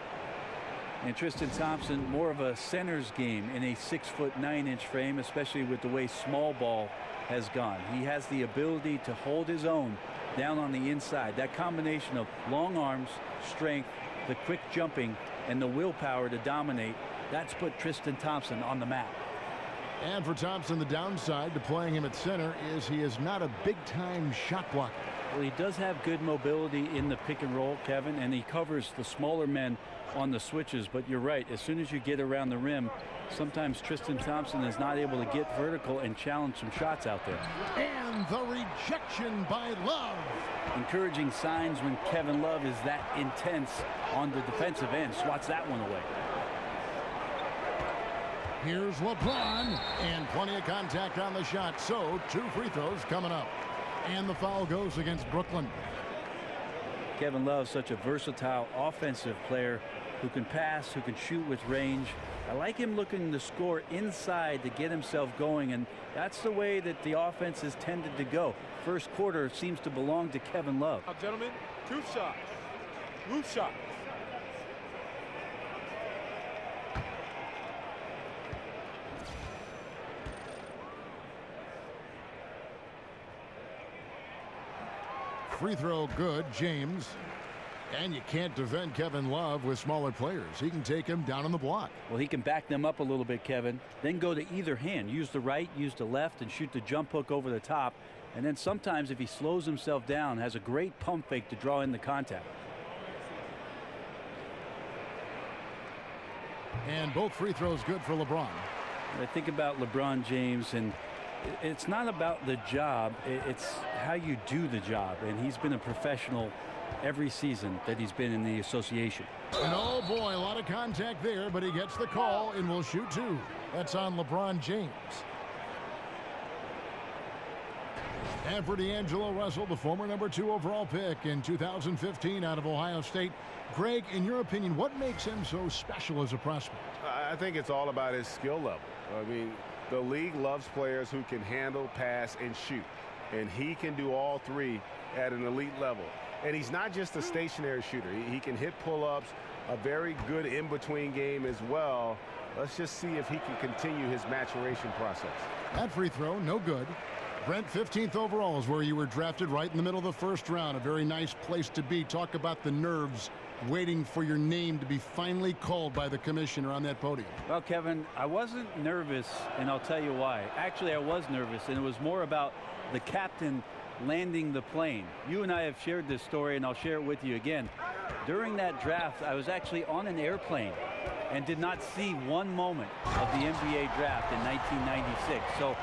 And Tristan Thompson, more of a center's game in a 6'9" frame, especially with the way small ball has gone. He has the ability to hold his own down on the inside. That combination of long arms, strength, the quick jumping, and the willpower to dominate, that's put Tristan Thompson on the map. And for Thompson, the downside to playing him at center is he is not a big-time shot blocker. Well, he does have good mobility in the pick and roll, Kevin, and he covers the smaller men on the switches. But you're right, as soon as you get around the rim, sometimes Tristan Thompson is not able to get vertical and challenge some shots out there. And the rejection by Love. Encouraging signs when Kevin Love is that intense on the defensive end. Swats that one away. Here's LeBron, and plenty of contact on the shot. So 2 free throws coming up. And the foul goes against Brooklyn. Kevin Love, such a versatile offensive player who can pass, who can shoot with range. I like him looking to score inside to get himself going, and that's the way that the offense has tended to go. First quarter seems to belong to Kevin Love. Now, gentlemen, 2 shots. 2 shots. Free throw good, James. And you can't defend Kevin Love with smaller players. He can take him down on the block. Well, he can back them up a little bit, Kevin. Then go to either hand. Use the right, use the left, and shoot the jump hook over the top. And then sometimes if he slows himself down, has a great pump fake to draw in the contact. And both free throws good for LeBron. I think about LeBron James, and it's not about the job, it's how you do the job. And he's been a professional every season that he's been in the association. And oh boy, a lot of contact there, but he gets the call and will shoot 2. That's on LeBron James. And for D'Angelo Russell, the former #2 overall pick in 2015 out of Ohio State. Greg, in your opinion, what makes him so special as a prospect? I think it's all about his skill level. I mean, the league loves players who can handle, pass, and shoot. And he can do all 3 at an elite level. And he's not just a stationary shooter. He can hit pull-ups, a very good in-between game as well. Let's just see if he can continue his maturation process. That free throw, no good. Brent, 15th overall is where you were drafted, right in the middle of the first round. A very nice place to be. Talk about the nerves waiting for your name to be finally called by the commissioner on that podium. Well, Kevin, I wasn't nervous, and I'll tell you why. Actually, I was nervous, and it was more about the captain landing the plane. You and I have shared this story, and I'll share it with you again. During that draft, I was actually on an airplane and did not see one moment of the NBA draft in 1996. So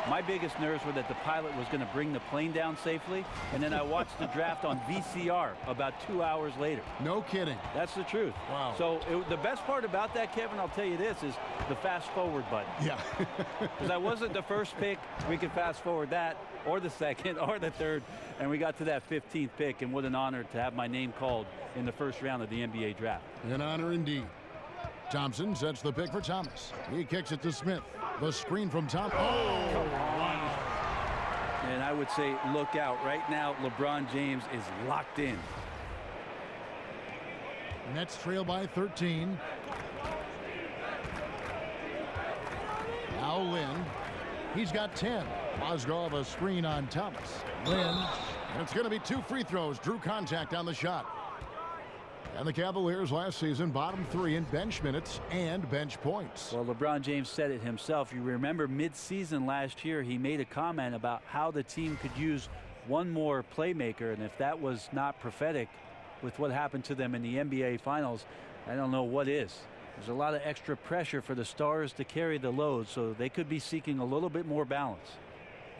my biggest nerves were that the pilot was going to bring the plane down safely, and then I watched the draft on VCR about 2 hours later. No kidding. That's the truth. Wow. So the best part about that, Kevin, I'll tell you this, is the fast forward button. Yeah. Because I wasn't the first pick. We could fast forward that, or the second, or the third, and we got to that 15th pick, and what an honor to have my name called in the first round of the NBA draft. An honor indeed. Thompson sets the pick for Thomas. He kicks it to Smith. The screen from Thompson. Oh! Come on. And I would say, look out. Right now, LeBron James is locked in. Nets trail by 13. Now Lynn. He's got 10. Mozgov a screen on Thomas. Lynn. And it's going to be 2 free throws. Drew contact on the shot. And the Cavaliers last season bottom 3 in bench minutes and bench points. Well, LeBron James said it himself. You remember mid-season last year, he made a comment about how the team could use one more playmaker. And if that was not prophetic with what happened to them in the NBA Finals, I don't know what is. There's a lot of extra pressure for the stars to carry the load, so they could be seeking a little bit more balance.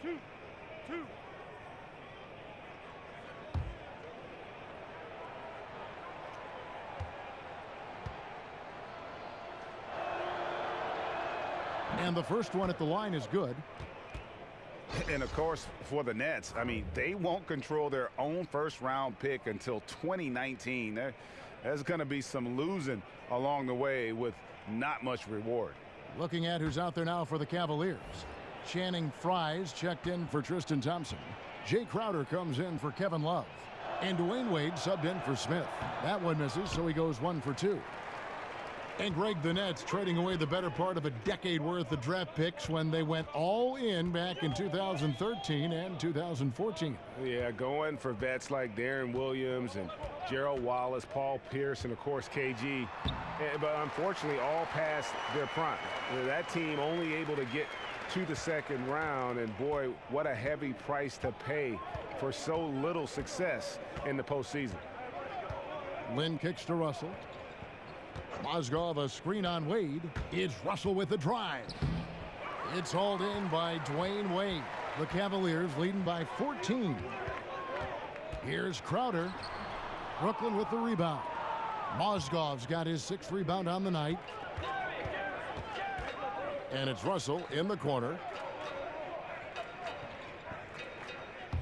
2. And the first one at the line is good. And of course, for the Nets, I mean, they won't control their own first-round pick until 2019. There's going to be some losing along the way with not much reward. Looking at who's out there now for the Cavaliers. Channing Frye's checked in for Tristan Thompson. Jay Crowder comes in for Kevin Love. And Dwayne Wade subbed in for Smith. That one misses, so he goes 1 for 2. And Greg, the Nets trading away the better part of a decade worth of draft picks when they went all in back in 2013 and 2014. Yeah, going for vets like Darren Williams and Gerald Wallace, Paul Pierce, and of course KG. But unfortunately, all past their prime. That team only able to get to the second round, and boy, what a heavy price to pay for so little success in the postseason. Lynn kicks to Russell. Mozgov a screen on Wade. It's Russell with the drive. It's hauled in by Dwayne Wade. The Cavaliers leading by 14. Here's Crowder. Brooklyn with the rebound. Mozgov's got his 6th rebound on the night. And it's Russell in the corner.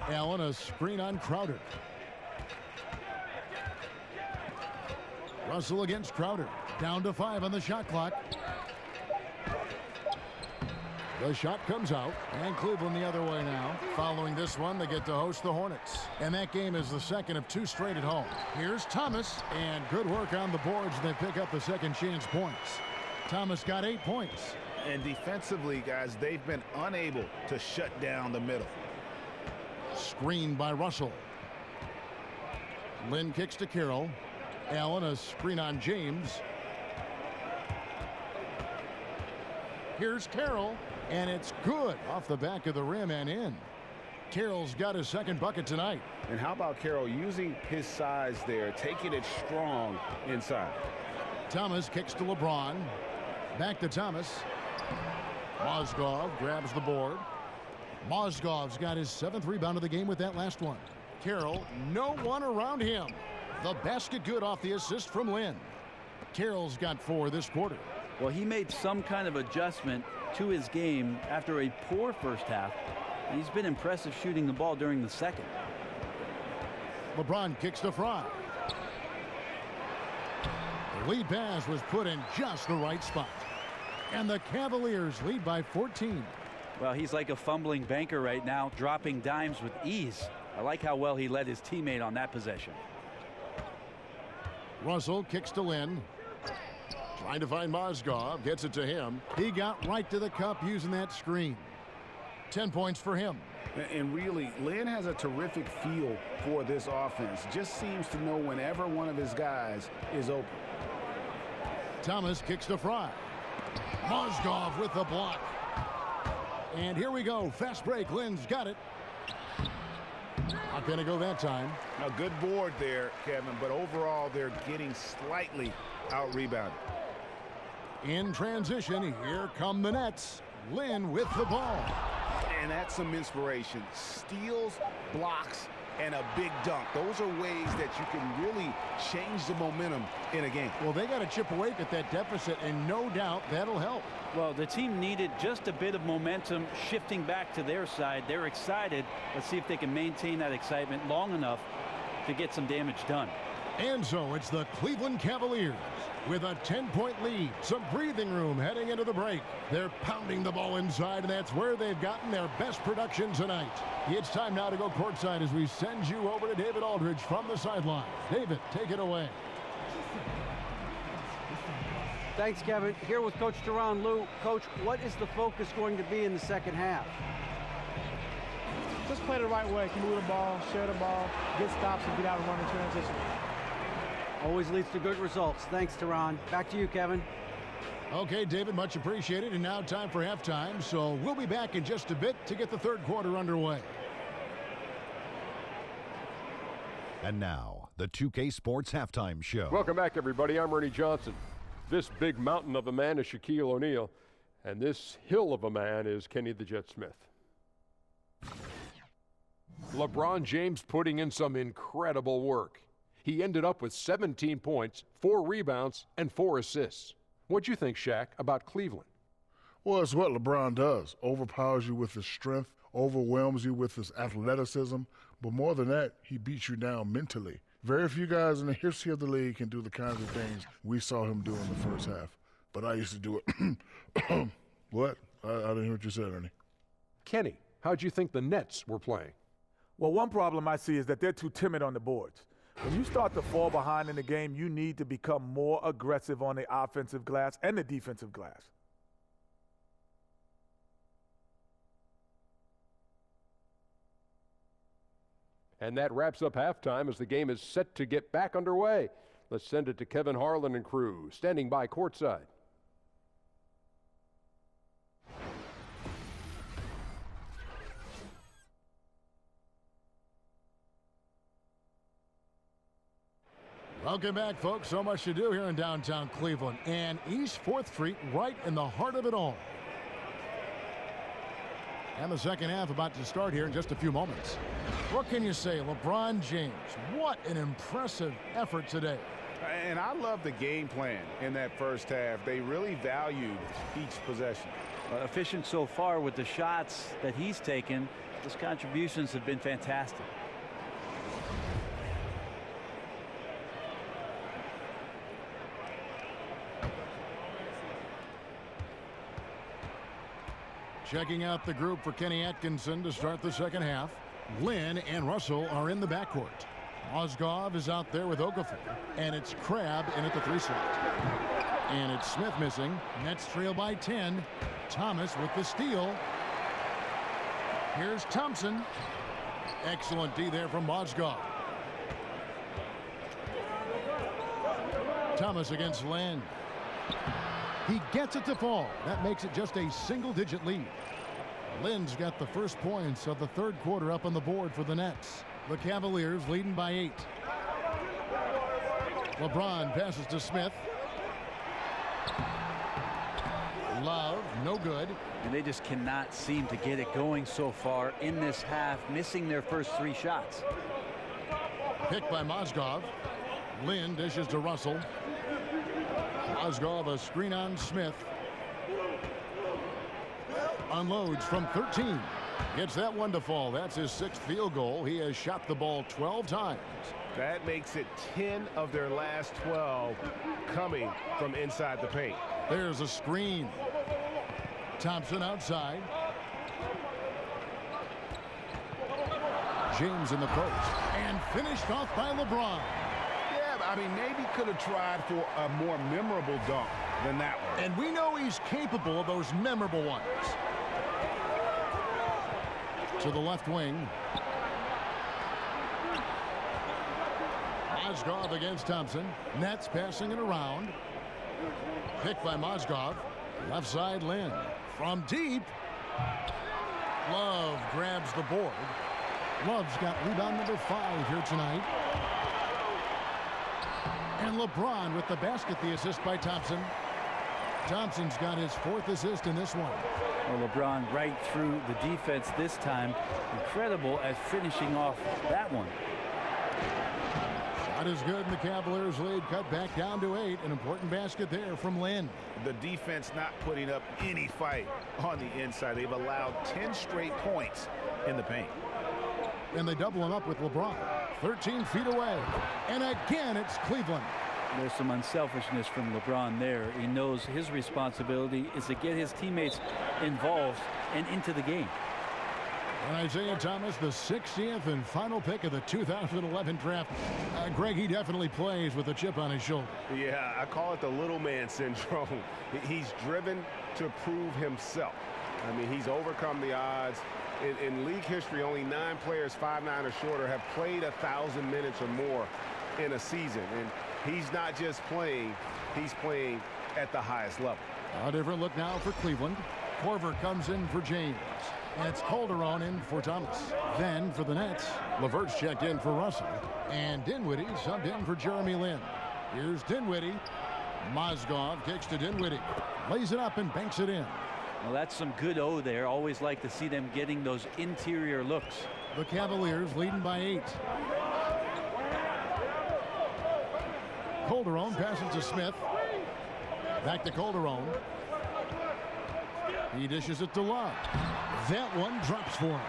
Allen a screen on Crowder. Russell against Crowder. Down to 5 on the shot clock. The shot comes out, and Cleveland the other way now. Following this one, they get to host the Hornets. And that game is the second of 2 straight at home. Here's Thomas, and good work on the boards. They pick up the second chance points. Thomas got 8 points. And defensively, guys, they've been unable to shut down the middle. Screened by Russell. Lynn kicks to Carroll. Allen a screen on James. Here's Carroll, and it's good off the back of the rim and in. Carroll's got his second bucket tonight. And how about Carroll using his size there, taking it strong inside. Thomas kicks to LeBron. Back to Thomas. Mozgov grabs the board. Mozgov's got his 7th rebound of the game with that last one. Carroll, no one around him. The basket good off the assist from Lynn. Carroll's got 4 this quarter. Well, he made some kind of adjustment to his game after a poor first half. He's been impressive shooting the ball during the second. LeBron kicks to Fry. The lead pass was put in just the right spot. And the Cavaliers lead by 14. Well, he's like a fumbling banker right now, dropping dimes with ease. I like how well he led his teammate on that possession. Russell kicks to Lynn. Trying to find Mozgov. Gets it to him. He got right to the cup using that screen. 10 points for him. And really, Lynn has a terrific feel for this offense. Just seems to know whenever one of his guys is open. Thomas kicks to Fry. Mozgov with the block. And here we go. Fast break. Lynn's got it. Not going to go that time. A good board there, Kevin, but overall they're getting slightly out-rebounded. In transition, here come the Nets. Lynn with the ball. And that's some inspiration. Steals, blocks, and a big dunk. Those are ways that you can really change the momentum in a game. Well, they got to chip away at that deficit, and no doubt that'll help. Well, the team needed just a bit of momentum shifting back to their side. They're excited. Let's see if they can maintain that excitement long enough to get some damage done. And so it's the Cleveland Cavaliers with a 10-point lead. Some breathing room heading into the break. They're pounding the ball inside, and that's where they've gotten their best production tonight. It's time now to go courtside as we send you over to David Aldridge from the sideline. David, take it away. Thanks, Kevin. Here with Coach Teron Lou. Coach, what is the focus going to be in the second half? Just play the right way. Can move the ball, share the ball, get stops, and get out and run in transition. Always leads to good results. Thanks, Teron. Back to you, Kevin. Okay, David, much appreciated. And now time for halftime. So we'll be back in just a bit to get the third quarter underway. And now, the 2K Sports Halftime Show. Welcome back, everybody. I'm Ernie Johnson. This big mountain of a man is Shaquille O'Neal, and this hill of a man is Kenny the Jet Smith. LeBron James putting in some incredible work. He ended up with 17 points, 4 rebounds, and 4 assists. What'd you think, Shaq, about Cleveland? Well, it's what LeBron does. Overpowers you with his strength, overwhelms you with his athleticism, but more than that, he beats you down mentally. Very few guys in the history of the league can do the kinds of things we saw him do in the first half. But I used to do it. What? I didn't hear what you said, Ernie. Kenny, how'd you think the Nets were playing? Well, one problem I see is that they're too timid on the boards. When you start to fall behind in the game, you need to become more aggressive on the offensive glass and the defensive glass. And that wraps up halftime as the game is set to get back underway. Let's send it to Kevin Harlan and crew, standing by courtside. Welcome back, folks. So much to do here in downtown Cleveland and East 4th Street, right in the heart of it all. And the second half about to start here in just a few moments. What can you say? LeBron James, what an impressive effort today. And I love the game plan in that first half. They really valued each possession. Efficient so far with the shots that he's taken. His contributions have been fantastic. Checking out the group for Kenny Atkinson to start the second half. Lynn and Russell are in the backcourt. Mozgov is out there with Okafor. And it's Crabbe in at the 3 slot. And it's Smith missing. Nets trail by 10. Thomas with the steal. Here's Thompson. Excellent D there from Mozgov. Thomas against Lynn. He gets it to fall. That makes it just a single-digit lead. Lynn's got the first points of the third quarter up on the board for the Nets. The Cavaliers leading by 8. LeBron passes to Smith. No good. And they just cannot seem to get it going so far in this half, missing their first 3 shots. Picked by Mozgov. Lynn dishes to Russell. Mozgov a screen on Smith. Unloads from 13. Gets that one to fall. That's his 6th field goal. He has shot the ball 12 times. That makes it 10 of their last 12 coming from inside the paint. There's a screen. Thompson outside. James in the post. And finished off by LeBron. Yeah, I mean, maybe could have tried for a more memorable dunk than that one. And we know he's capable of those memorable ones. To the left wing. Mozgov against Thompson. Nets passing it around. Picked by Mozgov. Left side Lynn. From deep. Love grabs the board. Love's got rebound number 5 here tonight. And LeBron with the basket, the assist by Thompson. Thompson's got his 4th assist in this one. Well, LeBron right through the defense this time. Incredible at finishing off that one. Shot is good, and the Cavaliers lead cut back down to 8. An important basket there from Lynn. The defense not putting up any fight on the inside. They've allowed 10 straight points in the paint. And they double him up with LeBron. 13 feet away. And again, it's Cleveland. There's some unselfishness from LeBron there. He knows his responsibility is to get his teammates involved and into the game. And Isaiah Thomas, the 60th and final pick of the 2011 draft. Greg, he definitely plays with a chip on his shoulder. Yeah, I call it the little man syndrome. He's driven to prove himself. I mean, he's overcome the odds. In league history, only 9 players 5'9" or shorter have played 1,000 minutes or more in a season. And he's not just playing, he's playing at the highest level. A different look now for Cleveland. Korver comes in for James. And it's Calderon in for Thomas. Then for the Nets, LeVert's checked in for Russell. And Dinwiddie subbed in for Jeremy Lin. Here's Dinwiddie. Mozgov kicks to Dinwiddie. Lays it up and banks it in. Well, that's some good O there. Always like to see them getting those interior looks. The Cavaliers leading by 8. Calderon passes to Smith. Back to Calderon. He dishes it to Love. That one drops for him.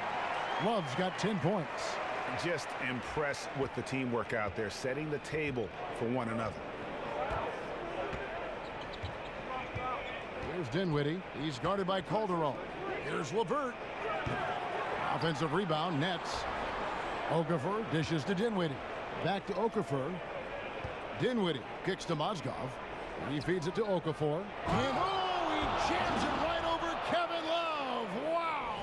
Love's got 10 points. Just impressed with the teamwork out there, setting the table for one another. Here's Dinwiddie. He's guarded by Calderon. Here's LeVert. Offensive rebound, Nets. Okafor dishes to Dinwiddie. Back to Okafor. Dinwiddie kicks to Mozgov. He feeds it to Okafor. And he jams it right over Kevin Love. Wow.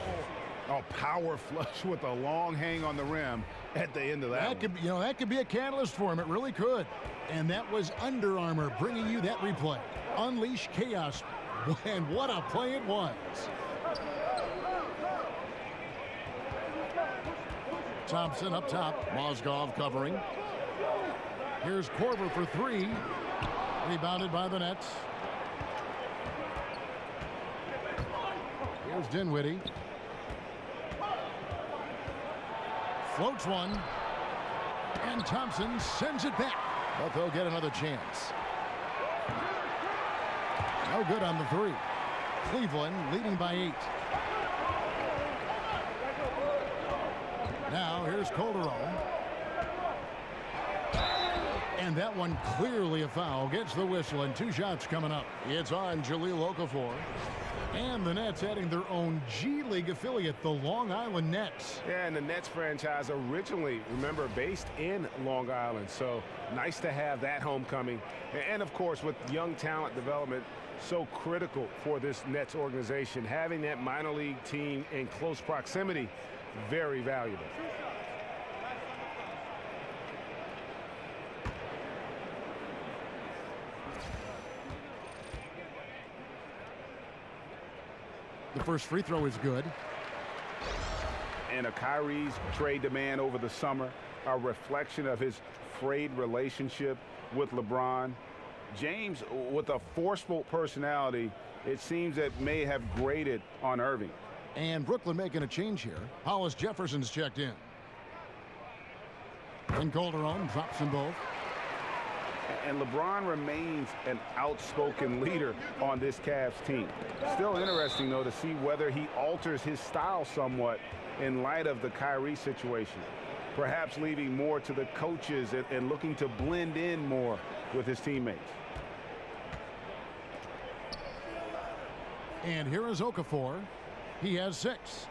Oh, power flush with a long hang on the rim at the end of that. That could be a catalyst for him. It really could. And that was Under Armour bringing you that replay. Unleash chaos. And what a play it was. Thompson up top. Mozgov covering. Here's Korver for 3. Rebounded by the Nets. Here's Dinwiddie. Floats one. And Thompson sends it back. But they'll get another chance. No good on the 3. Cleveland leading by 8. Now here's Calderon. And that one clearly a foul. Gets the whistle and 2 shots coming up. It's on Jahlil Okafor. And the Nets adding their own G League affiliate, the Long Island Nets. Yeah, and the Nets franchise originally, remember, based in Long Island. So nice to have that homecoming. And of course, with young talent development, so critical for this Nets organization. Having that minor league team in close proximity, very valuable. The first free throw is good. And a Kyrie's trade demand over the summer, a reflection of his frayed relationship with LeBron. James, with a forceful personality, it seems that may have grated on Irving. And Brooklyn making a change here. Hollis Jefferson's checked in. And Calderon drops them both. And LeBron remains an outspoken leader on this Cavs team. Still interesting, though, to see whether he alters his style somewhat in light of the Kyrie situation. Perhaps leaving more to the coaches and looking to blend in more with his teammates. And here is Okafor. He has 6.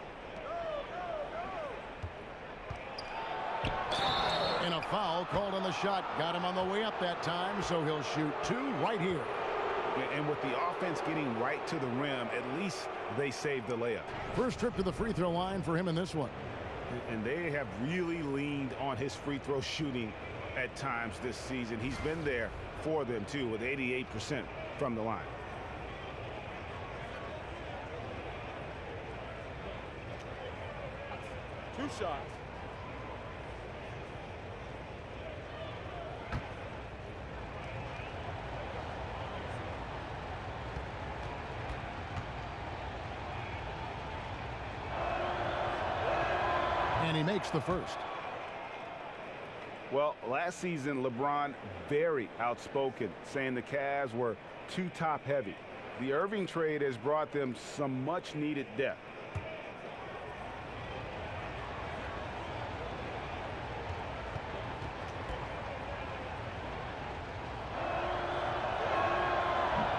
And a foul called on the shot. Got him on the way up that time, so he'll shoot 2 right here. And with the offense getting right to the rim, at least they saved the layup. First trip to the free throw line for him in this one. And they have really leaned on his free throw shooting at times this season. He's been there for them, too, with 88% from the line. Two shots. And he makes the first. Well, last season, LeBron very outspoken, saying the Cavs were too top-heavy. The Irving trade has brought them some much-needed depth.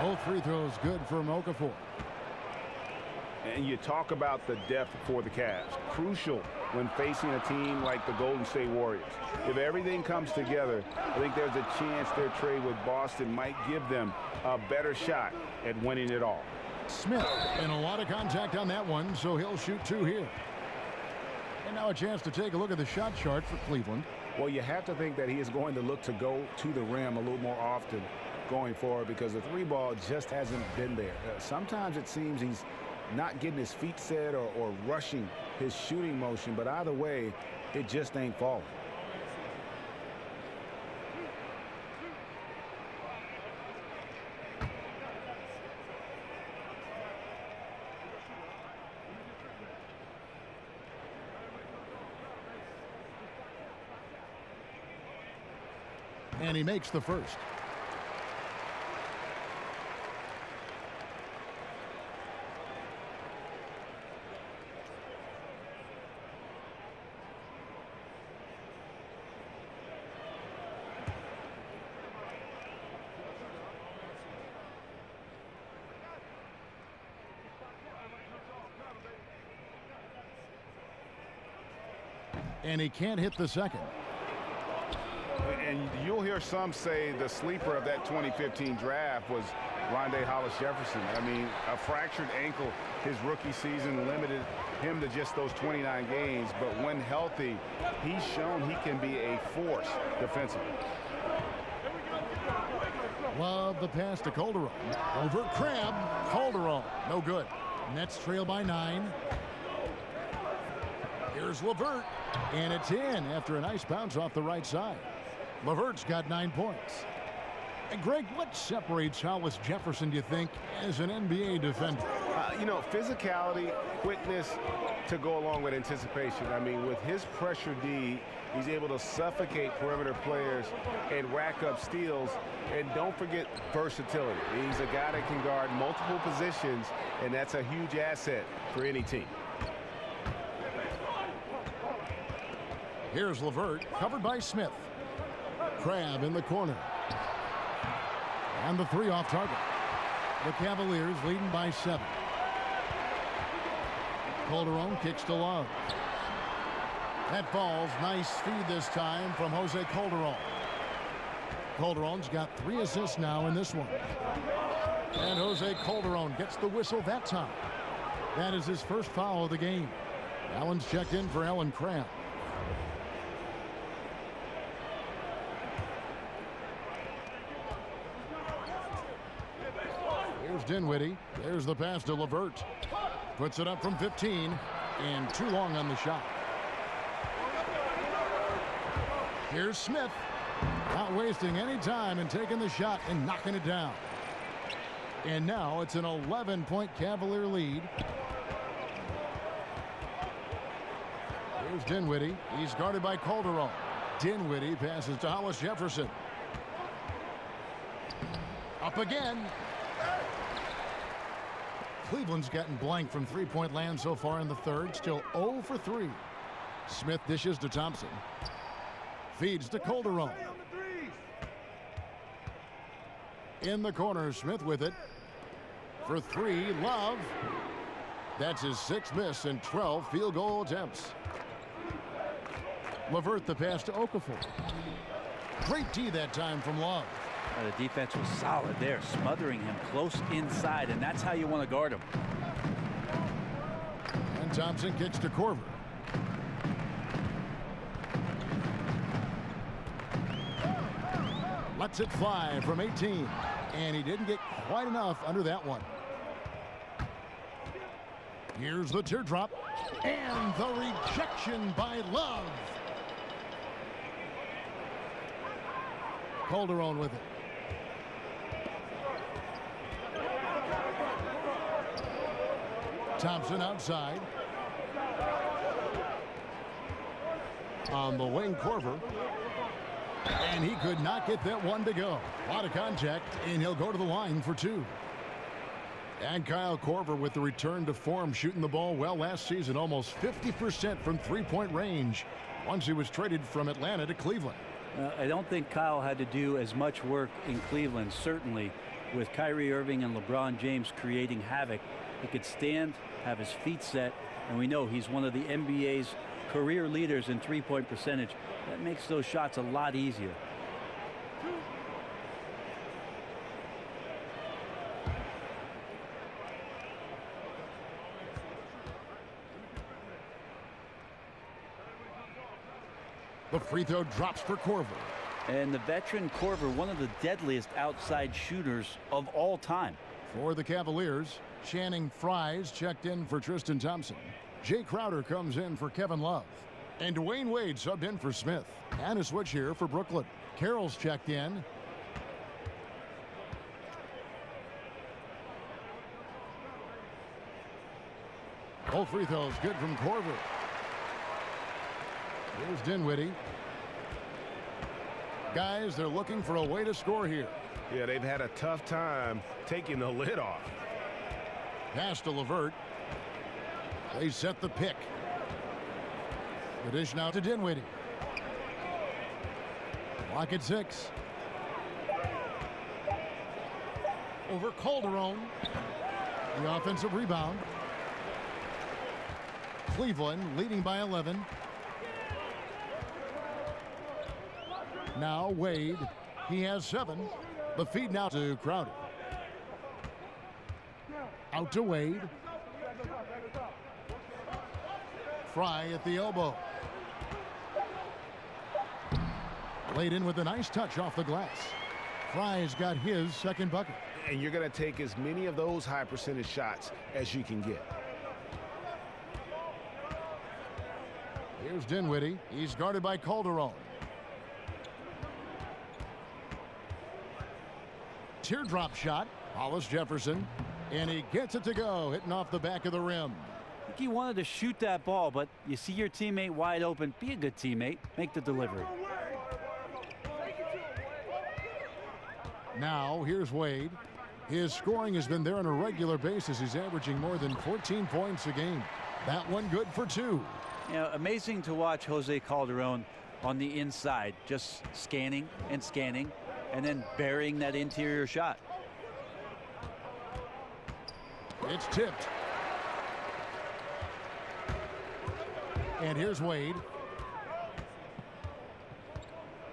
Both free throws good for Okafor. And you talk about the depth for the Cavs. Crucial when facing a team like the Golden State Warriors. If everything comes together, I think there's a chance their trade with Boston might give them a better shot at winning it all. Smith, and a lot of contact on that one, so he'll shoot 2 here. And now a chance to take a look at the shot chart for Cleveland. Well, you have to think that he is going to look to go to the rim a little more often going forward because the 3-ball just hasn't been there. Sometimes it seems he's not getting his feet set or rushing his shooting motion, but either way, it just ain't falling. And he makes the first. And he can't hit the second. And you'll hear some say the sleeper of that 2015 draft was Rondé Hollis Jefferson. I mean, a fractured ankle his rookie season limited him to just those 29 games. But when healthy, he's shown he can be a force defensively. Love the pass to Calderon. Over Crabbe. Calderon. No good. Nets trail by 9. Here's LeVert. And it's in after a nice bounce off the right side. LeVert's got 9 points. And Greg, what separates Hollis Jefferson, do you think, as an NBA defender? You know, physicality, quickness to go along with anticipation. I mean, with his pressure D, he's able to suffocate perimeter players and rack up steals. And don't forget versatility. He's a guy that can guard multiple positions, and that's a huge asset for any team. Here's LeVert, covered by Smith. Crabbe in the corner. And the 3 off target. The Cavaliers leading by 7. Calderon kicks to Love. That falls. Nice feed this time from Jose Calderon. Calderon's got 3 assists now in this one. And Jose Calderon gets the whistle that time. That is his first foul of the game. Allen's checked in for Allen Crabbe. Here's Dinwiddie. There's the pass to LeVert. Puts it up from 15 and too long on the shot. Here's Smith. Not wasting any time and taking the shot and knocking it down. And now it's an 11-point Cavalier lead. Here's Dinwiddie. He's guarded by Calderon. Dinwiddie passes to Hollis Jefferson. Up again. Cleveland's gotten blank from three-point land so far in the third. Still 0 for 3. Smith dishes to Thompson. Feeds to Calderon. In the corner, Smith with it. For 3, Love. That's his 6th miss and 12 field goal attempts. LeVert the pass to Okafor. Great D that time from Love. The defense was solid there, smothering him close inside, and that's how you want to guard him. And Thompson kicks to Korver. Lets it fly from 18. And he didn't get quite enough under that one. Here's the teardrop. And the rejection by Love. Calderon with it. Thompson outside. On the wing, Korver. And he could not get that one to go. A lot of contact, and he'll go to the line for 2. And Kyle Korver with the return to form, shooting the ball well last season, almost 50% from three-point range once he was traded from Atlanta to Cleveland. I don't think Kyle had to do as much work in Cleveland, certainly with Kyrie Irving and LeBron James creating havoc. He could stand, have his feet set, and we know he's one of the NBA's career leaders in three-point percentage. That makes those shots a lot easier. The free throw drops for Korver. And the veteran Korver, one of the deadliest outside shooters of all time. For the Cavaliers, Channing Frye's checked in for Tristan Thompson. Jay Crowder comes in for Kevin Love. And Dwayne Wade subbed in for Smith. And a switch here for Brooklyn. Carroll's checked in. Both free throws good from Korver. Here's Dinwiddie. Guys, they're looking for a way to score here. Yeah, they've had a tough time taking the lid off. Pass to LeVert. They set the pick. The dish now to Dinwiddie. Clock at 6. Over Calderon. The offensive rebound. Cleveland leading by 11. Now Wade. He has 7. The feed now to Crowder. Out to Wade. Frye at the elbow. Laid in with a nice touch off the glass. Frye's got his second bucket. And you're going to take as many of those high percentage shots as you can get. Here's Dinwiddie. He's guarded by Calderon. Teardrop shot. Hollis Jefferson. And he gets it to go, hitting off the back of the rim. I think he wanted to shoot that ball, but you see your teammate wide open. Be a good teammate. Make the delivery. Now, here's Wade. His scoring has been there on a regular basis. He's averaging more than 14 points a game. That one good for 2. You know, amazing to watch Jose Calderon on the inside, just scanning, and then burying that interior shot. It's tipped. And here's Wade.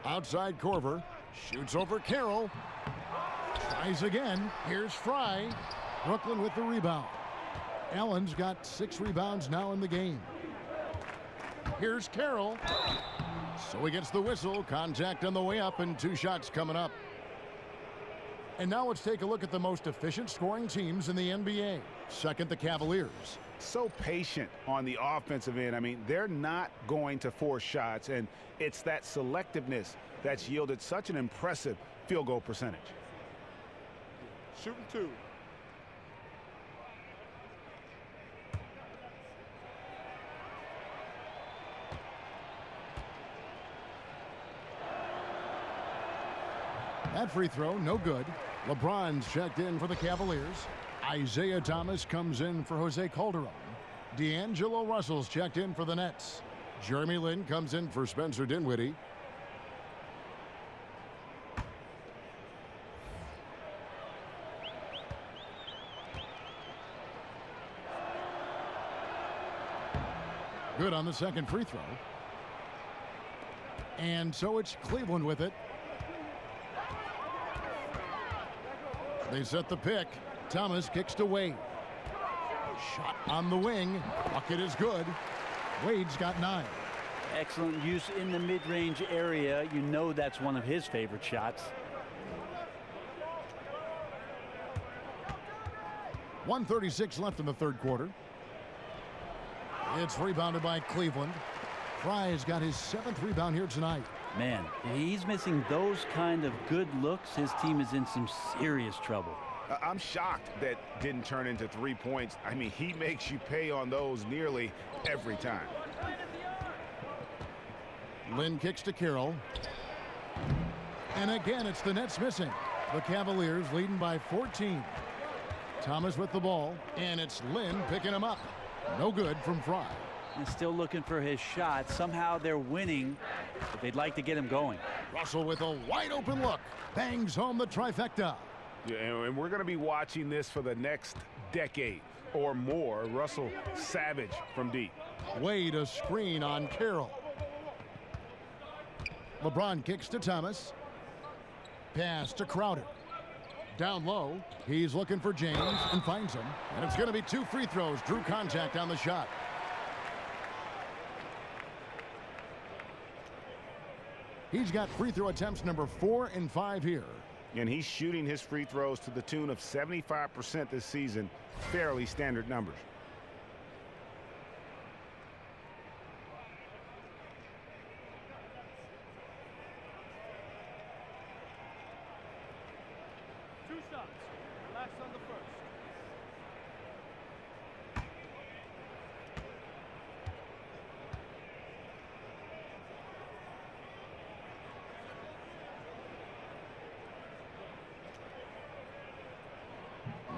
Outside Korver. Shoots over Carroll. Tries again. Here's Frye. Brooklyn with the rebound. Allen's got 6 rebounds now in the game. Here's Carroll. So he gets the whistle. Contact on the way up and 2 shots coming up. And now let's take a look at the most efficient scoring teams in the NBA. Second, the Cavaliers. So patient on the offensive end. I mean, they're not going to force shots, and it's that selectiveness that's yielded such an impressive field goal percentage. Shooting 2. That free throw, no good. LeBron's checked in for the Cavaliers. Isaiah Thomas comes in for Jose Calderon. D'Angelo Russell's checked in for the Nets. Jeremy Lin comes in for Spencer Dinwiddie. Good on the second free throw. And so it's Cleveland with it. They set the pick. Thomas kicks to Wade. Shot on the wing. Bucket is good. Wade's got 9. Excellent use in the mid-range area. You know that's one of his favorite shots. 1:36 left in the third quarter. It's rebounded by Cleveland. Fry's got his 7th rebound here tonight. Man, he's missing those kind of good looks. His team is in some serious trouble. I'm shocked that didn't turn into 3 points. I mean, he makes you pay on those nearly every time. Lynn kicks to Carroll. And again, it's the Nets missing. The Cavaliers leading by 14. Thomas with the ball, and it's Lynn picking him up. No good from Fry. He's still looking for his shot. Somehow they're winning, but they'd like to get him going. Russell with a wide open look. Bangs home the trifecta. Yeah, and we're going to be watching this for the next decade or more. Russell savage from deep. Wade a screen on Carroll. LeBron kicks to Thomas. Pass to Crowder. Down low. He's looking for James and finds him. And it's going to be 2 free throws. Drew contact on the shot. He's got free throw attempts number 4 and 5 here. And he's shooting his free throws to the tune of 75% this season. Fairly standard numbers. Two shots. Relax on the first.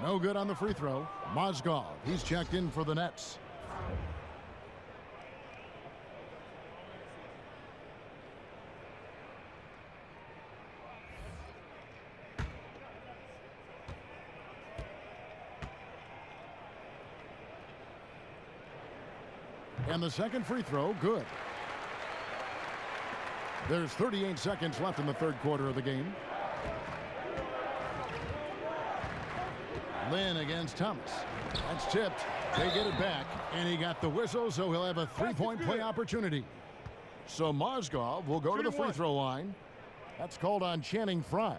No good on the free throw. Mozgov, he's checked in for the Nets. And the second free throw, good. There's 38 seconds left in the third quarter of the game. Lynn against Thomas. That's tipped. They get it back, and he got the whistle, so he'll have a 3-point play opportunity. So Mozgov will go to the free throw line. That's called on Channing Frye.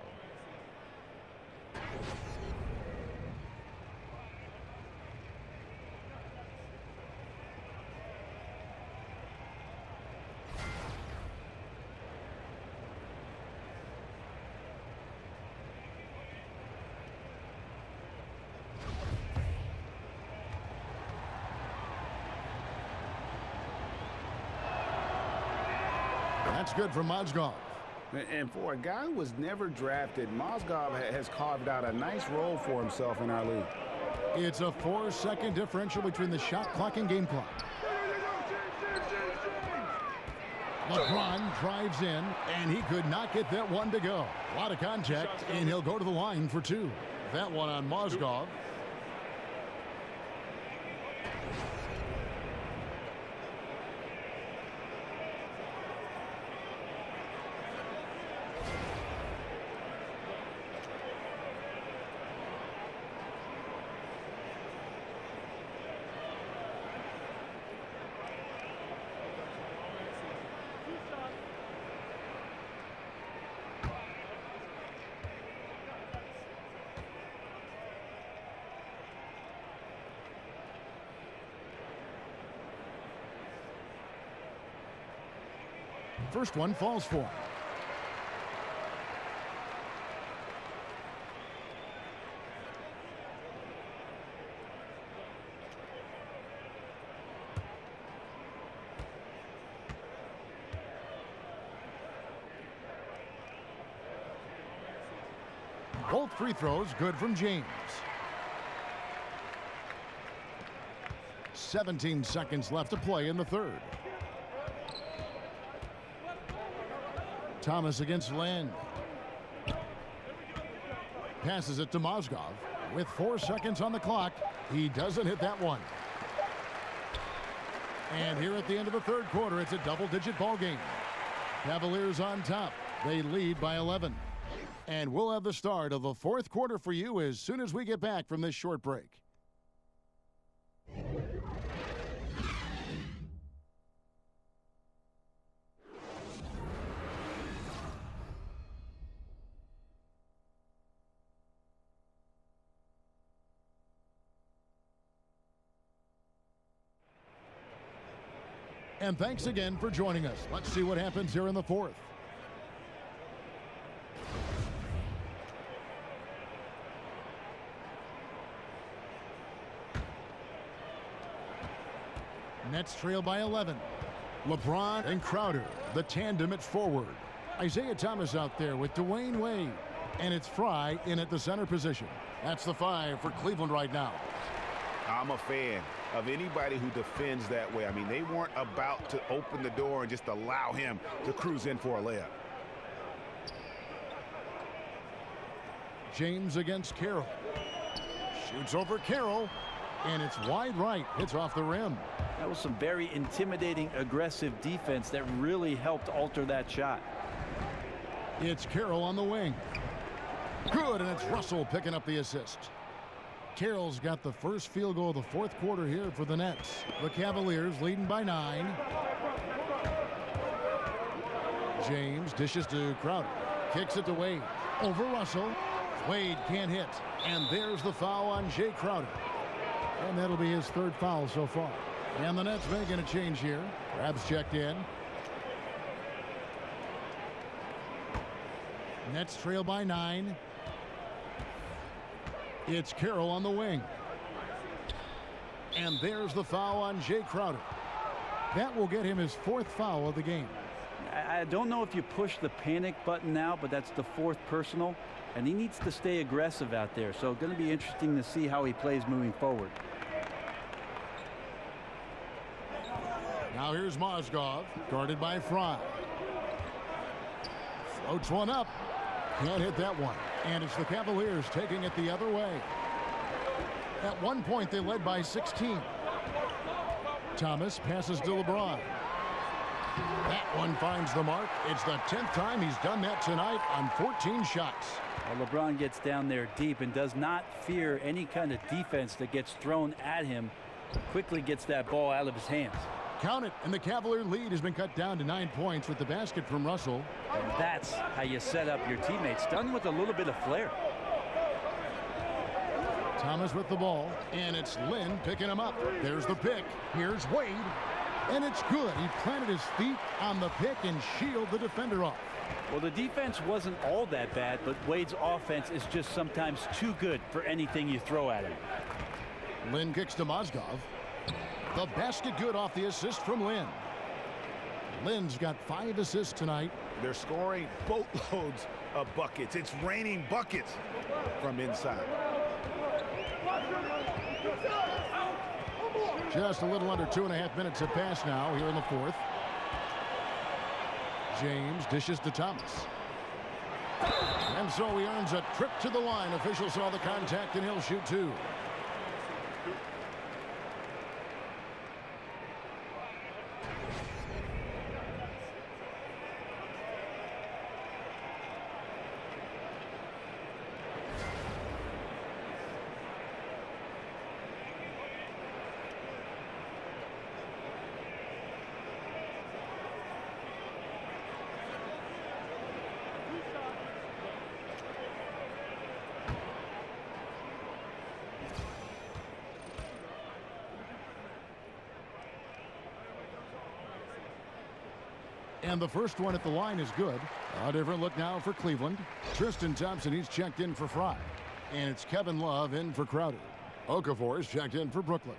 That's good for Mozgov. And for a guy who was never drafted, Mozgov has carved out a nice role for himself in our league. It's a 4-second differential between the shot clock and game clock. LeBron drives in, and he could not get that one to go. A lot of contact, and he'll go to the line for 2. That one on Mozgov. First one falls for him. Both free throws good from James. 17 seconds left to play in the third. Thomas against Lynn. Passes it to Mozgov with 4 seconds on the clock. He doesn't hit that one. And here at the end of the third quarter, it's a double-digit ball game. Cavaliers on top. They lead by 11. And we'll have the start of the fourth quarter for you as soon as we get back from this short break. And thanks again for joining us. Let's see what happens here in the fourth. Nets trail by 11. LeBron and Crowder, the tandem at forward. Isaiah Thomas out there with Dwayne Wade. And it's Fry in at the center position. That's the 5 for Cleveland right now. I'm a fan of anybody who defends that way. I mean, they weren't about to open the door and just allow him to cruise in for a layup. James against Carroll. Shoots over Carroll, and it's wide right. It's off the rim. That was some very intimidating, aggressive defense that really helped alter that shot. It's Carroll on the wing. Good, and it's Russell picking up the assist. Carroll's got the first field goal of the fourth quarter here for the Nets. The Cavaliers leading by 9. James dishes to Crowder. Kicks it to Wade. Over Russell. Wade can't hit. And there's the foul on Jay Crowder. And that'll be his third foul so far. And the Nets making a change here. Crab's checked in. Nets trail by 9. It's Carroll on the wing. And there's the foul on Jay Crowder. That will get him his fourth foul of the game. I don't know if you push the panic button now, but that's the fourth personal. And he needs to stay aggressive out there. So going to be interesting to see how he plays moving forward. Now here's Mozgov, guarded by Fry. Floats one up. Can't hit that one. And it's the Cavaliers taking it the other way. At one point, they led by 16. Thomas passes to LeBron. That one finds the mark. It's the 10th time he's done that tonight on 14 shots. Well, LeBron gets down there deep and does not fear any kind of defense that gets thrown at him. Quickly gets that ball out of his hands. Count it, and the Cavalier lead has been cut down to 9 points with the basket from Russell. And that's how you set up your teammates, done with a little bit of flair. Thomas with the ball, and it's Lynn picking him up. There's the pick. Here's Wade, and it's good. He planted his feet on the pick and shielded the defender off. Well, the defense wasn't all that bad, but Wade's offense is just sometimes too good for anything you throw at him. Lynn kicks to Mozgov. The basket good off the assist from Lynn. Lynn's got 5 assists tonight. They're scoring boatloads of buckets. It's raining buckets from inside. Just a little under 2.5 minutes have passed now here in the fourth. James dishes to Thomas. And so he earns a trip to the line. Officials saw the contact, and he'll shoot 2. And the first one at the line is good. A different look now for Cleveland. Tristan Thompson, he's checked in for Fry. And it's Kevin Love in for Crowder. Okafor is checked in for Brooklyn.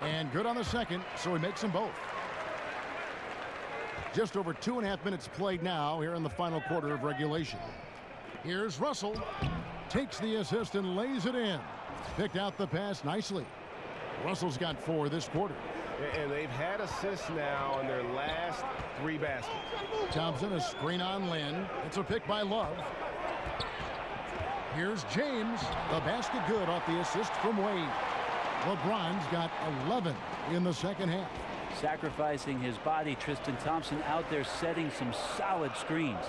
And good on the second, so he makes them both. Just over 2.5 minutes played now here in the final quarter of regulation. Here's Russell. Takes the assist and lays it in. Picked out the pass nicely. Russell's got 4 this quarter. And they've had assists now in their last 3 baskets. Thompson, a screen on Lynn. It's a pick by Love. Here's James. The basket good off the assist from Wade. LeBron's got 11 in the second half. Sacrificing his body, Tristan Thompson out there setting some solid screens.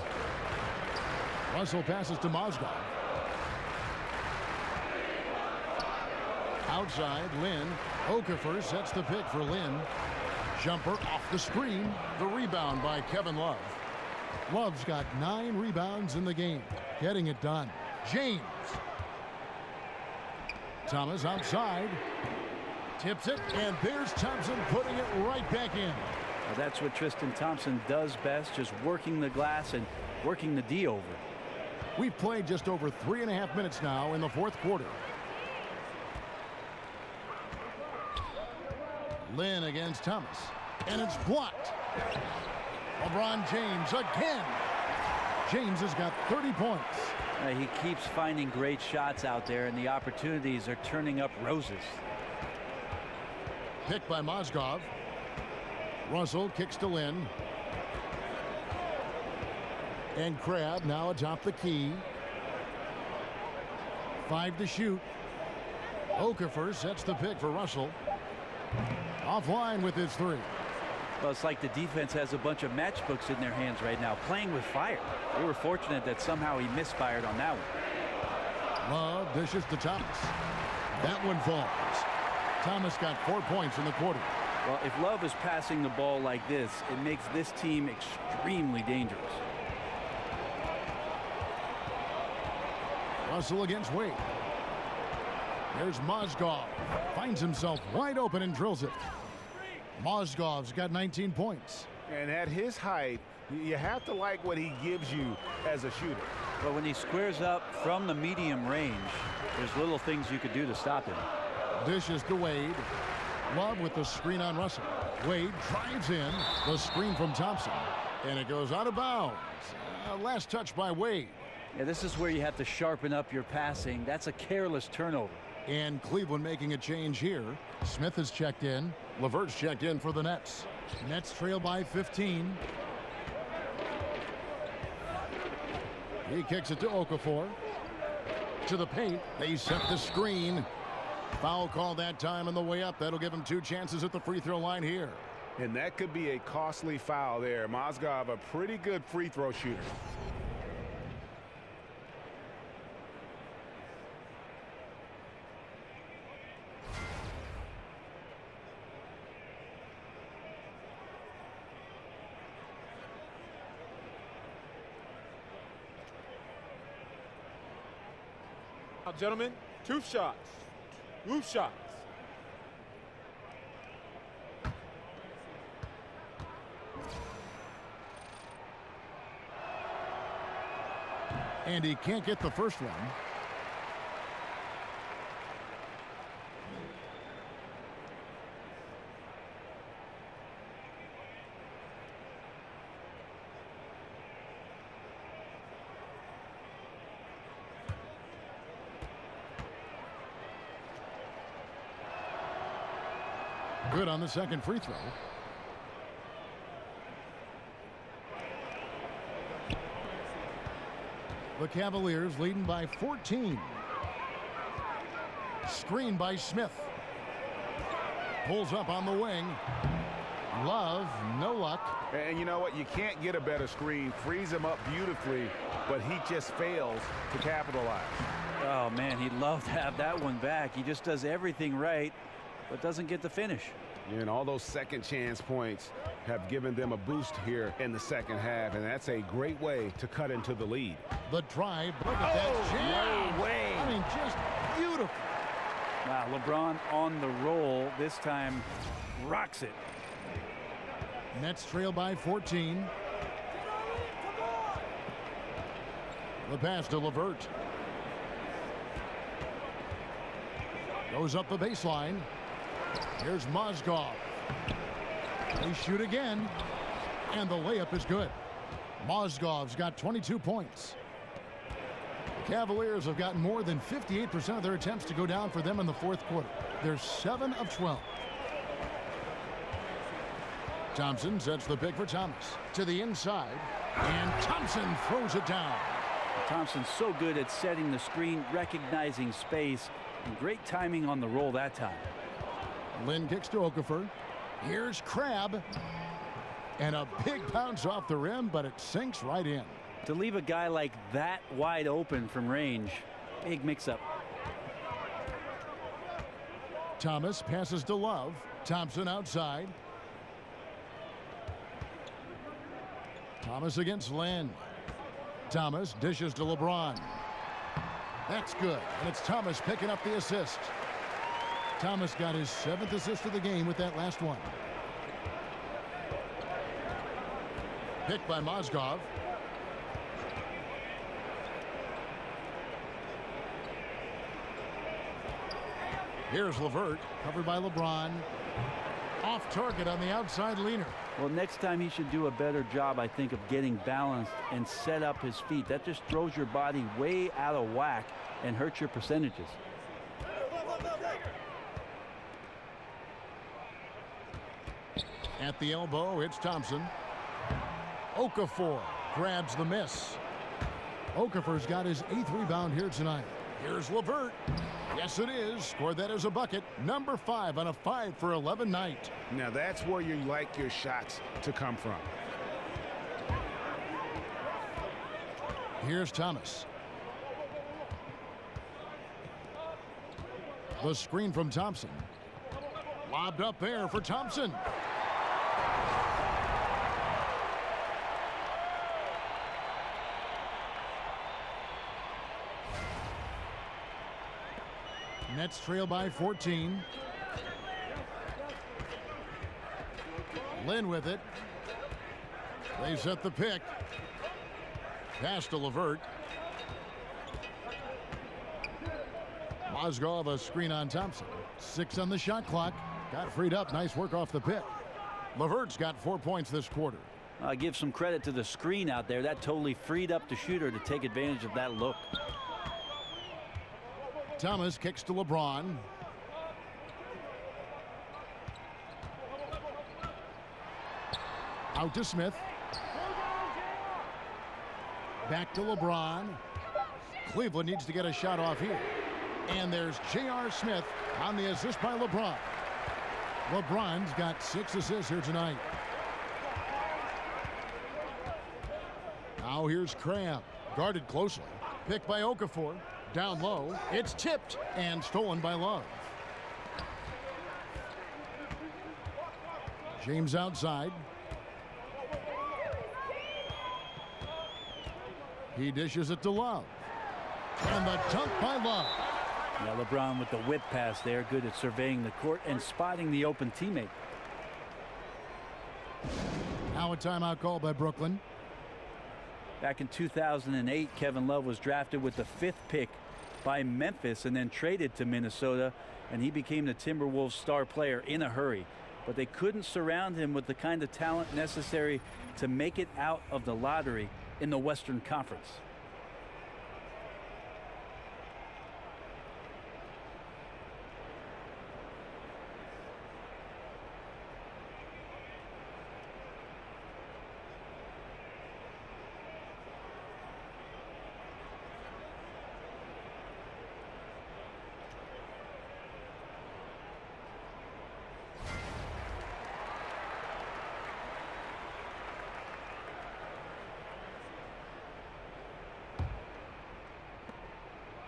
Russell passes to Mozgov. Outside, Lynn. Okafor sets the pick for Lynn. Jumper off the screen. The rebound by Kevin Love. Love's got 9 rebounds in the game. Getting it done. James. Thomas outside. Tips it, and there's Thompson putting it right back in. Well, that's what Tristan Thompson does best, just working the glass and working the D over. We've played just over 3.5 minutes now in the fourth quarter. Lynn against Thomas, and it's blocked. LeBron James again. James has got 30 points. He keeps finding great shots out there, and the opportunities are turning up roses. Picked by Mozgov. Russell kicks to Lynn. And Crabbe now atop the key. 5 to shoot. Okafor sets the pick for Russell. Offline with his 3. Well, it's like the defense has a bunch of matchbooks in their hands right now, playing with fire. They were fortunate that somehow he misfired on that one. Love dishes to Thomas. That one falls. Thomas got 4 points in the quarter. Well, if Love is passing the ball like this, it makes this team extremely dangerous. Russell against Wade. There's Mozgov. Finds himself wide open and drills it. Mozgov's got 19 points. And at his height, you have to like what he gives you as a shooter. But when he squares up from the medium range, there's little things you could do to stop him. Dishes to Wade. Love with the screen on Russell. Wade drives in. The screen from Thompson. And it goes out of bounds. Last touch by Wade. Yeah, this is where you have to sharpen up your passing. That's a careless turnover. And Cleveland making a change here. Smith has checked in. LeVert's checked in for the Nets. Nets trail by 15. He kicks it to Okafor. To the paint. They set the screen. Foul call that time on the way up. That'll give him 2 chances at the free throw line here. And that could be a costly foul there. Mozgov, a pretty good free throw shooter. Now, gentlemen, 2 shots. 2 shots. And he can't get the first one. Good on the second free throw. The Cavaliers leading by 14. Screen by Smith. Pulls up on the wing. Love, no luck. And you know what? You can't get a better screen. Frees him up beautifully, but he just fails to capitalize. Oh, man, he'd love to have that one back. He just does everything right, but doesn't get the finish. And all those second chance points have given them a boost here in the second half, and that's a great way to cut into the lead. The drive, look at that jam. No way. I mean, just beautiful. Wow, LeBron on the roll. This time rocks it. Nets trail by 14. The pass to LeVert. Goes up the baseline. Here's Mozgov. They shoot again, and the layup is good. Mozgov's got 22 points. The Cavaliers have gotten more than 58% of their attempts to go down for them in the fourth quarter. They're 7 of 12. Thompson sets the pick for Thomas. To the inside, and Thompson throws it down. Thompson's so good at setting the screen, recognizing space, and great timing on the roll that time. Lynn kicks to Okafor. Here's Crabbe. And a big bounce off the rim, but it sinks right in. To leave a guy like that wide open from range, big mix-up. Thomas passes to Love. Thompson outside. Thomas against Lynn. Thomas dishes to LeBron. That's good, and it's Thomas picking up the assist. Thomas got his 7th assist of the game with that last one. Picked by Mozgov. Here's LeVert, covered by LeBron. Off target on the outside leaner. Well, next time he should do a better job, I think, of getting balanced and set up his feet. That just throws your body way out of whack and hurts your percentages. At the elbow, it's Thompson. Okafor grabs the miss. Okafor's got his 8th rebound here tonight. Here's LeVert. Yes, it is. Scored that as a bucket. Number 5 on a 5 for 11 night. Now that's where you like your shots to come from. Here's Thomas. The screen from Thompson. Lobbed up there for Thompson. Nets trail by 14. Lynn with it. They set the pick. Pass to LeVert. Mozgov a screen on Thompson. 6 on the shot clock. Got freed up. Nice work off the pick. LeVert's got 4 points this quarter. I give some credit to the screen out there. That totally freed up the shooter to take advantage of that look. Thomas kicks to LeBron. Out to Smith. Back to LeBron. Cleveland needs to get a shot off here. And there's J.R. Smith on the assist by LeBron. LeBron's got 6 assists here tonight. Now here's Crabbe. Guarded closely. Picked by Okafor. Down low. It's tipped and stolen by Love. James outside. He dishes it to Love. And the dunk by Love. Yeah, LeBron with the whip pass there. Good at surveying the court and spotting the open teammate. Now a timeout call by Brooklyn. Back in 2008, Kevin Love was drafted with the 5th pick by Memphis and then traded to Minnesota, and he became the Timberwolves star player in a hurry. But they couldn't surround him with the kind of talent necessary to make it out of the lottery in the Western Conference.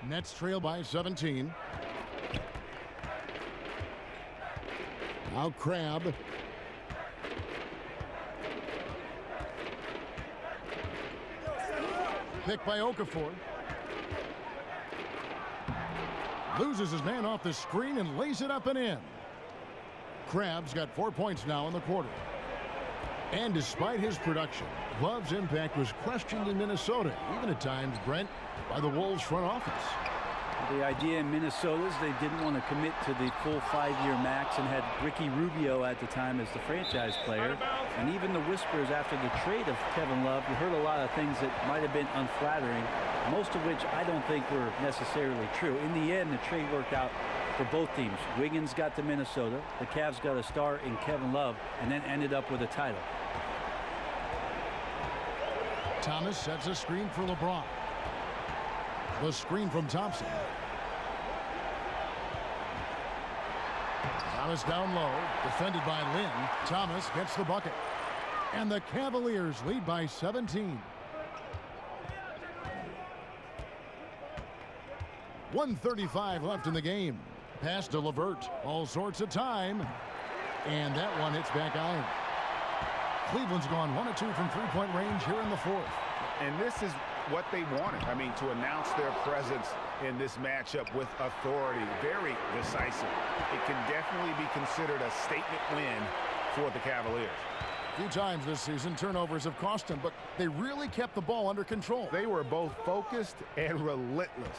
Nets trail by 17. Now Crabbe. Picked by Okafor. Loses his man off the screen and lays it up and in. Crabbe's got 4 points now in the quarter. And despite his production, Love's impact was questioned in Minnesota, even at times, Brent, by the Wolves front office. The idea in Minnesota is they didn't want to commit to the full 5-year max and had Ricky Rubio at the time as the franchise player. And even the whispers after the trade of Kevin Love, you heard a lot of things that might have been unflattering, most of which I don't think were necessarily true. In the end, the trade worked out for both teams. Wiggins got to Minnesota, the Cavs got a star in Kevin Love, and then ended up with a title. Thomas sets a screen for LeBron. The screen from Thompson. Thomas down low, defended by Lynn. Thomas gets the bucket. And the Cavaliers lead by 17. 1:35 left in the game. Pass to LeVert. All sorts of time. And that one hits back iron. Cleveland's gone 1 of 2 from three-point range here in the fourth. And this is what they wanted. I mean, to announce their presence in this matchup with authority, very decisive. It can definitely be considered a statement win for the Cavaliers. A few times this season, turnovers have cost them, but they really kept the ball under control. They were both focused and relentless.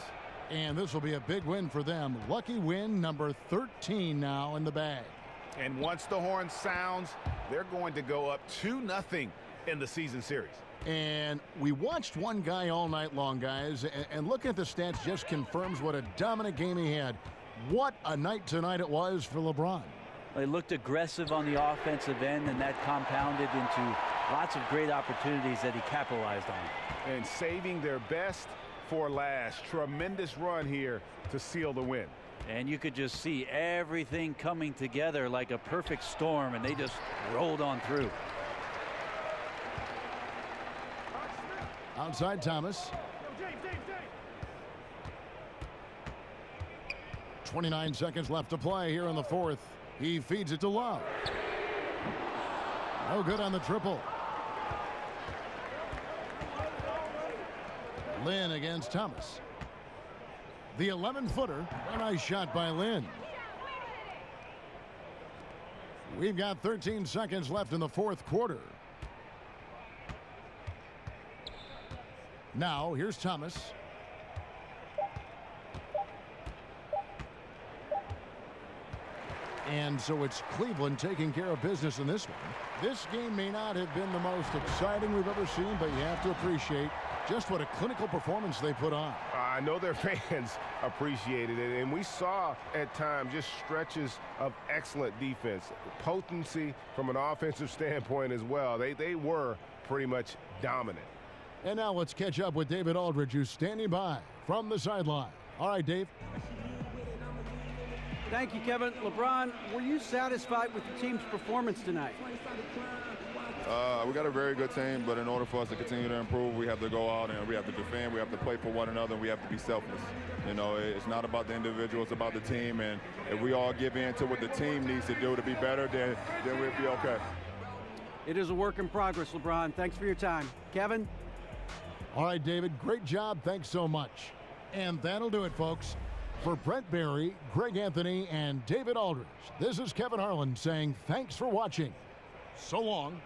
And this will be a big win for them. Lucky win number 13 now in the bag. And once the horn sounds, they're going to go up 2-0 in the season series. And we watched one guy all night long, guys, and looking at the stats just confirms what a dominant game he had. What a night tonight it was for LeBron. They looked aggressive on the offensive end, and that compounded into lots of great opportunities that he capitalized on. And saving their best for last. Tremendous run here to seal the win. And you could just see everything coming together like a perfect storm, and they just rolled on through. Outside Thomas. 29 seconds left to play here in the fourth. He feeds it to Love. No good on the triple. Lynn against Thomas. The 11-footer. A nice shot by Lynn. We've got 13 seconds left in the fourth quarter. Now, here's Thomas. And so it's Cleveland taking care of business in this one. This game may not have been the most exciting we've ever seen, but you have to appreciate just what a clinical performance they put on. I know their fans appreciated it, and we saw at times just stretches of excellent defense. Potency from an offensive standpoint as well. They were pretty much dominant. And now let's catch up with David Aldridge, who's standing by from the sideline. All right, Dave. Thank you, Kevin. LeBron, were you satisfied with the team's performance tonight? We got a very good team, but in order for us to continue to improve, we have to go out and we have to defend, we have to play for one another, and we have to be selfless. You know, it's not about the individual, it's about the team, and if we all give in to what the team needs to do to be better, then we'll be okay. It is a work in progress, LeBron. Thanks for your time. Kevin? All right, David, great job. Thanks so much. And that'll do it, folks. For Brent Barry, Greg Anthony, and David Aldridge, this is Kevin Harlan saying thanks for watching. So long.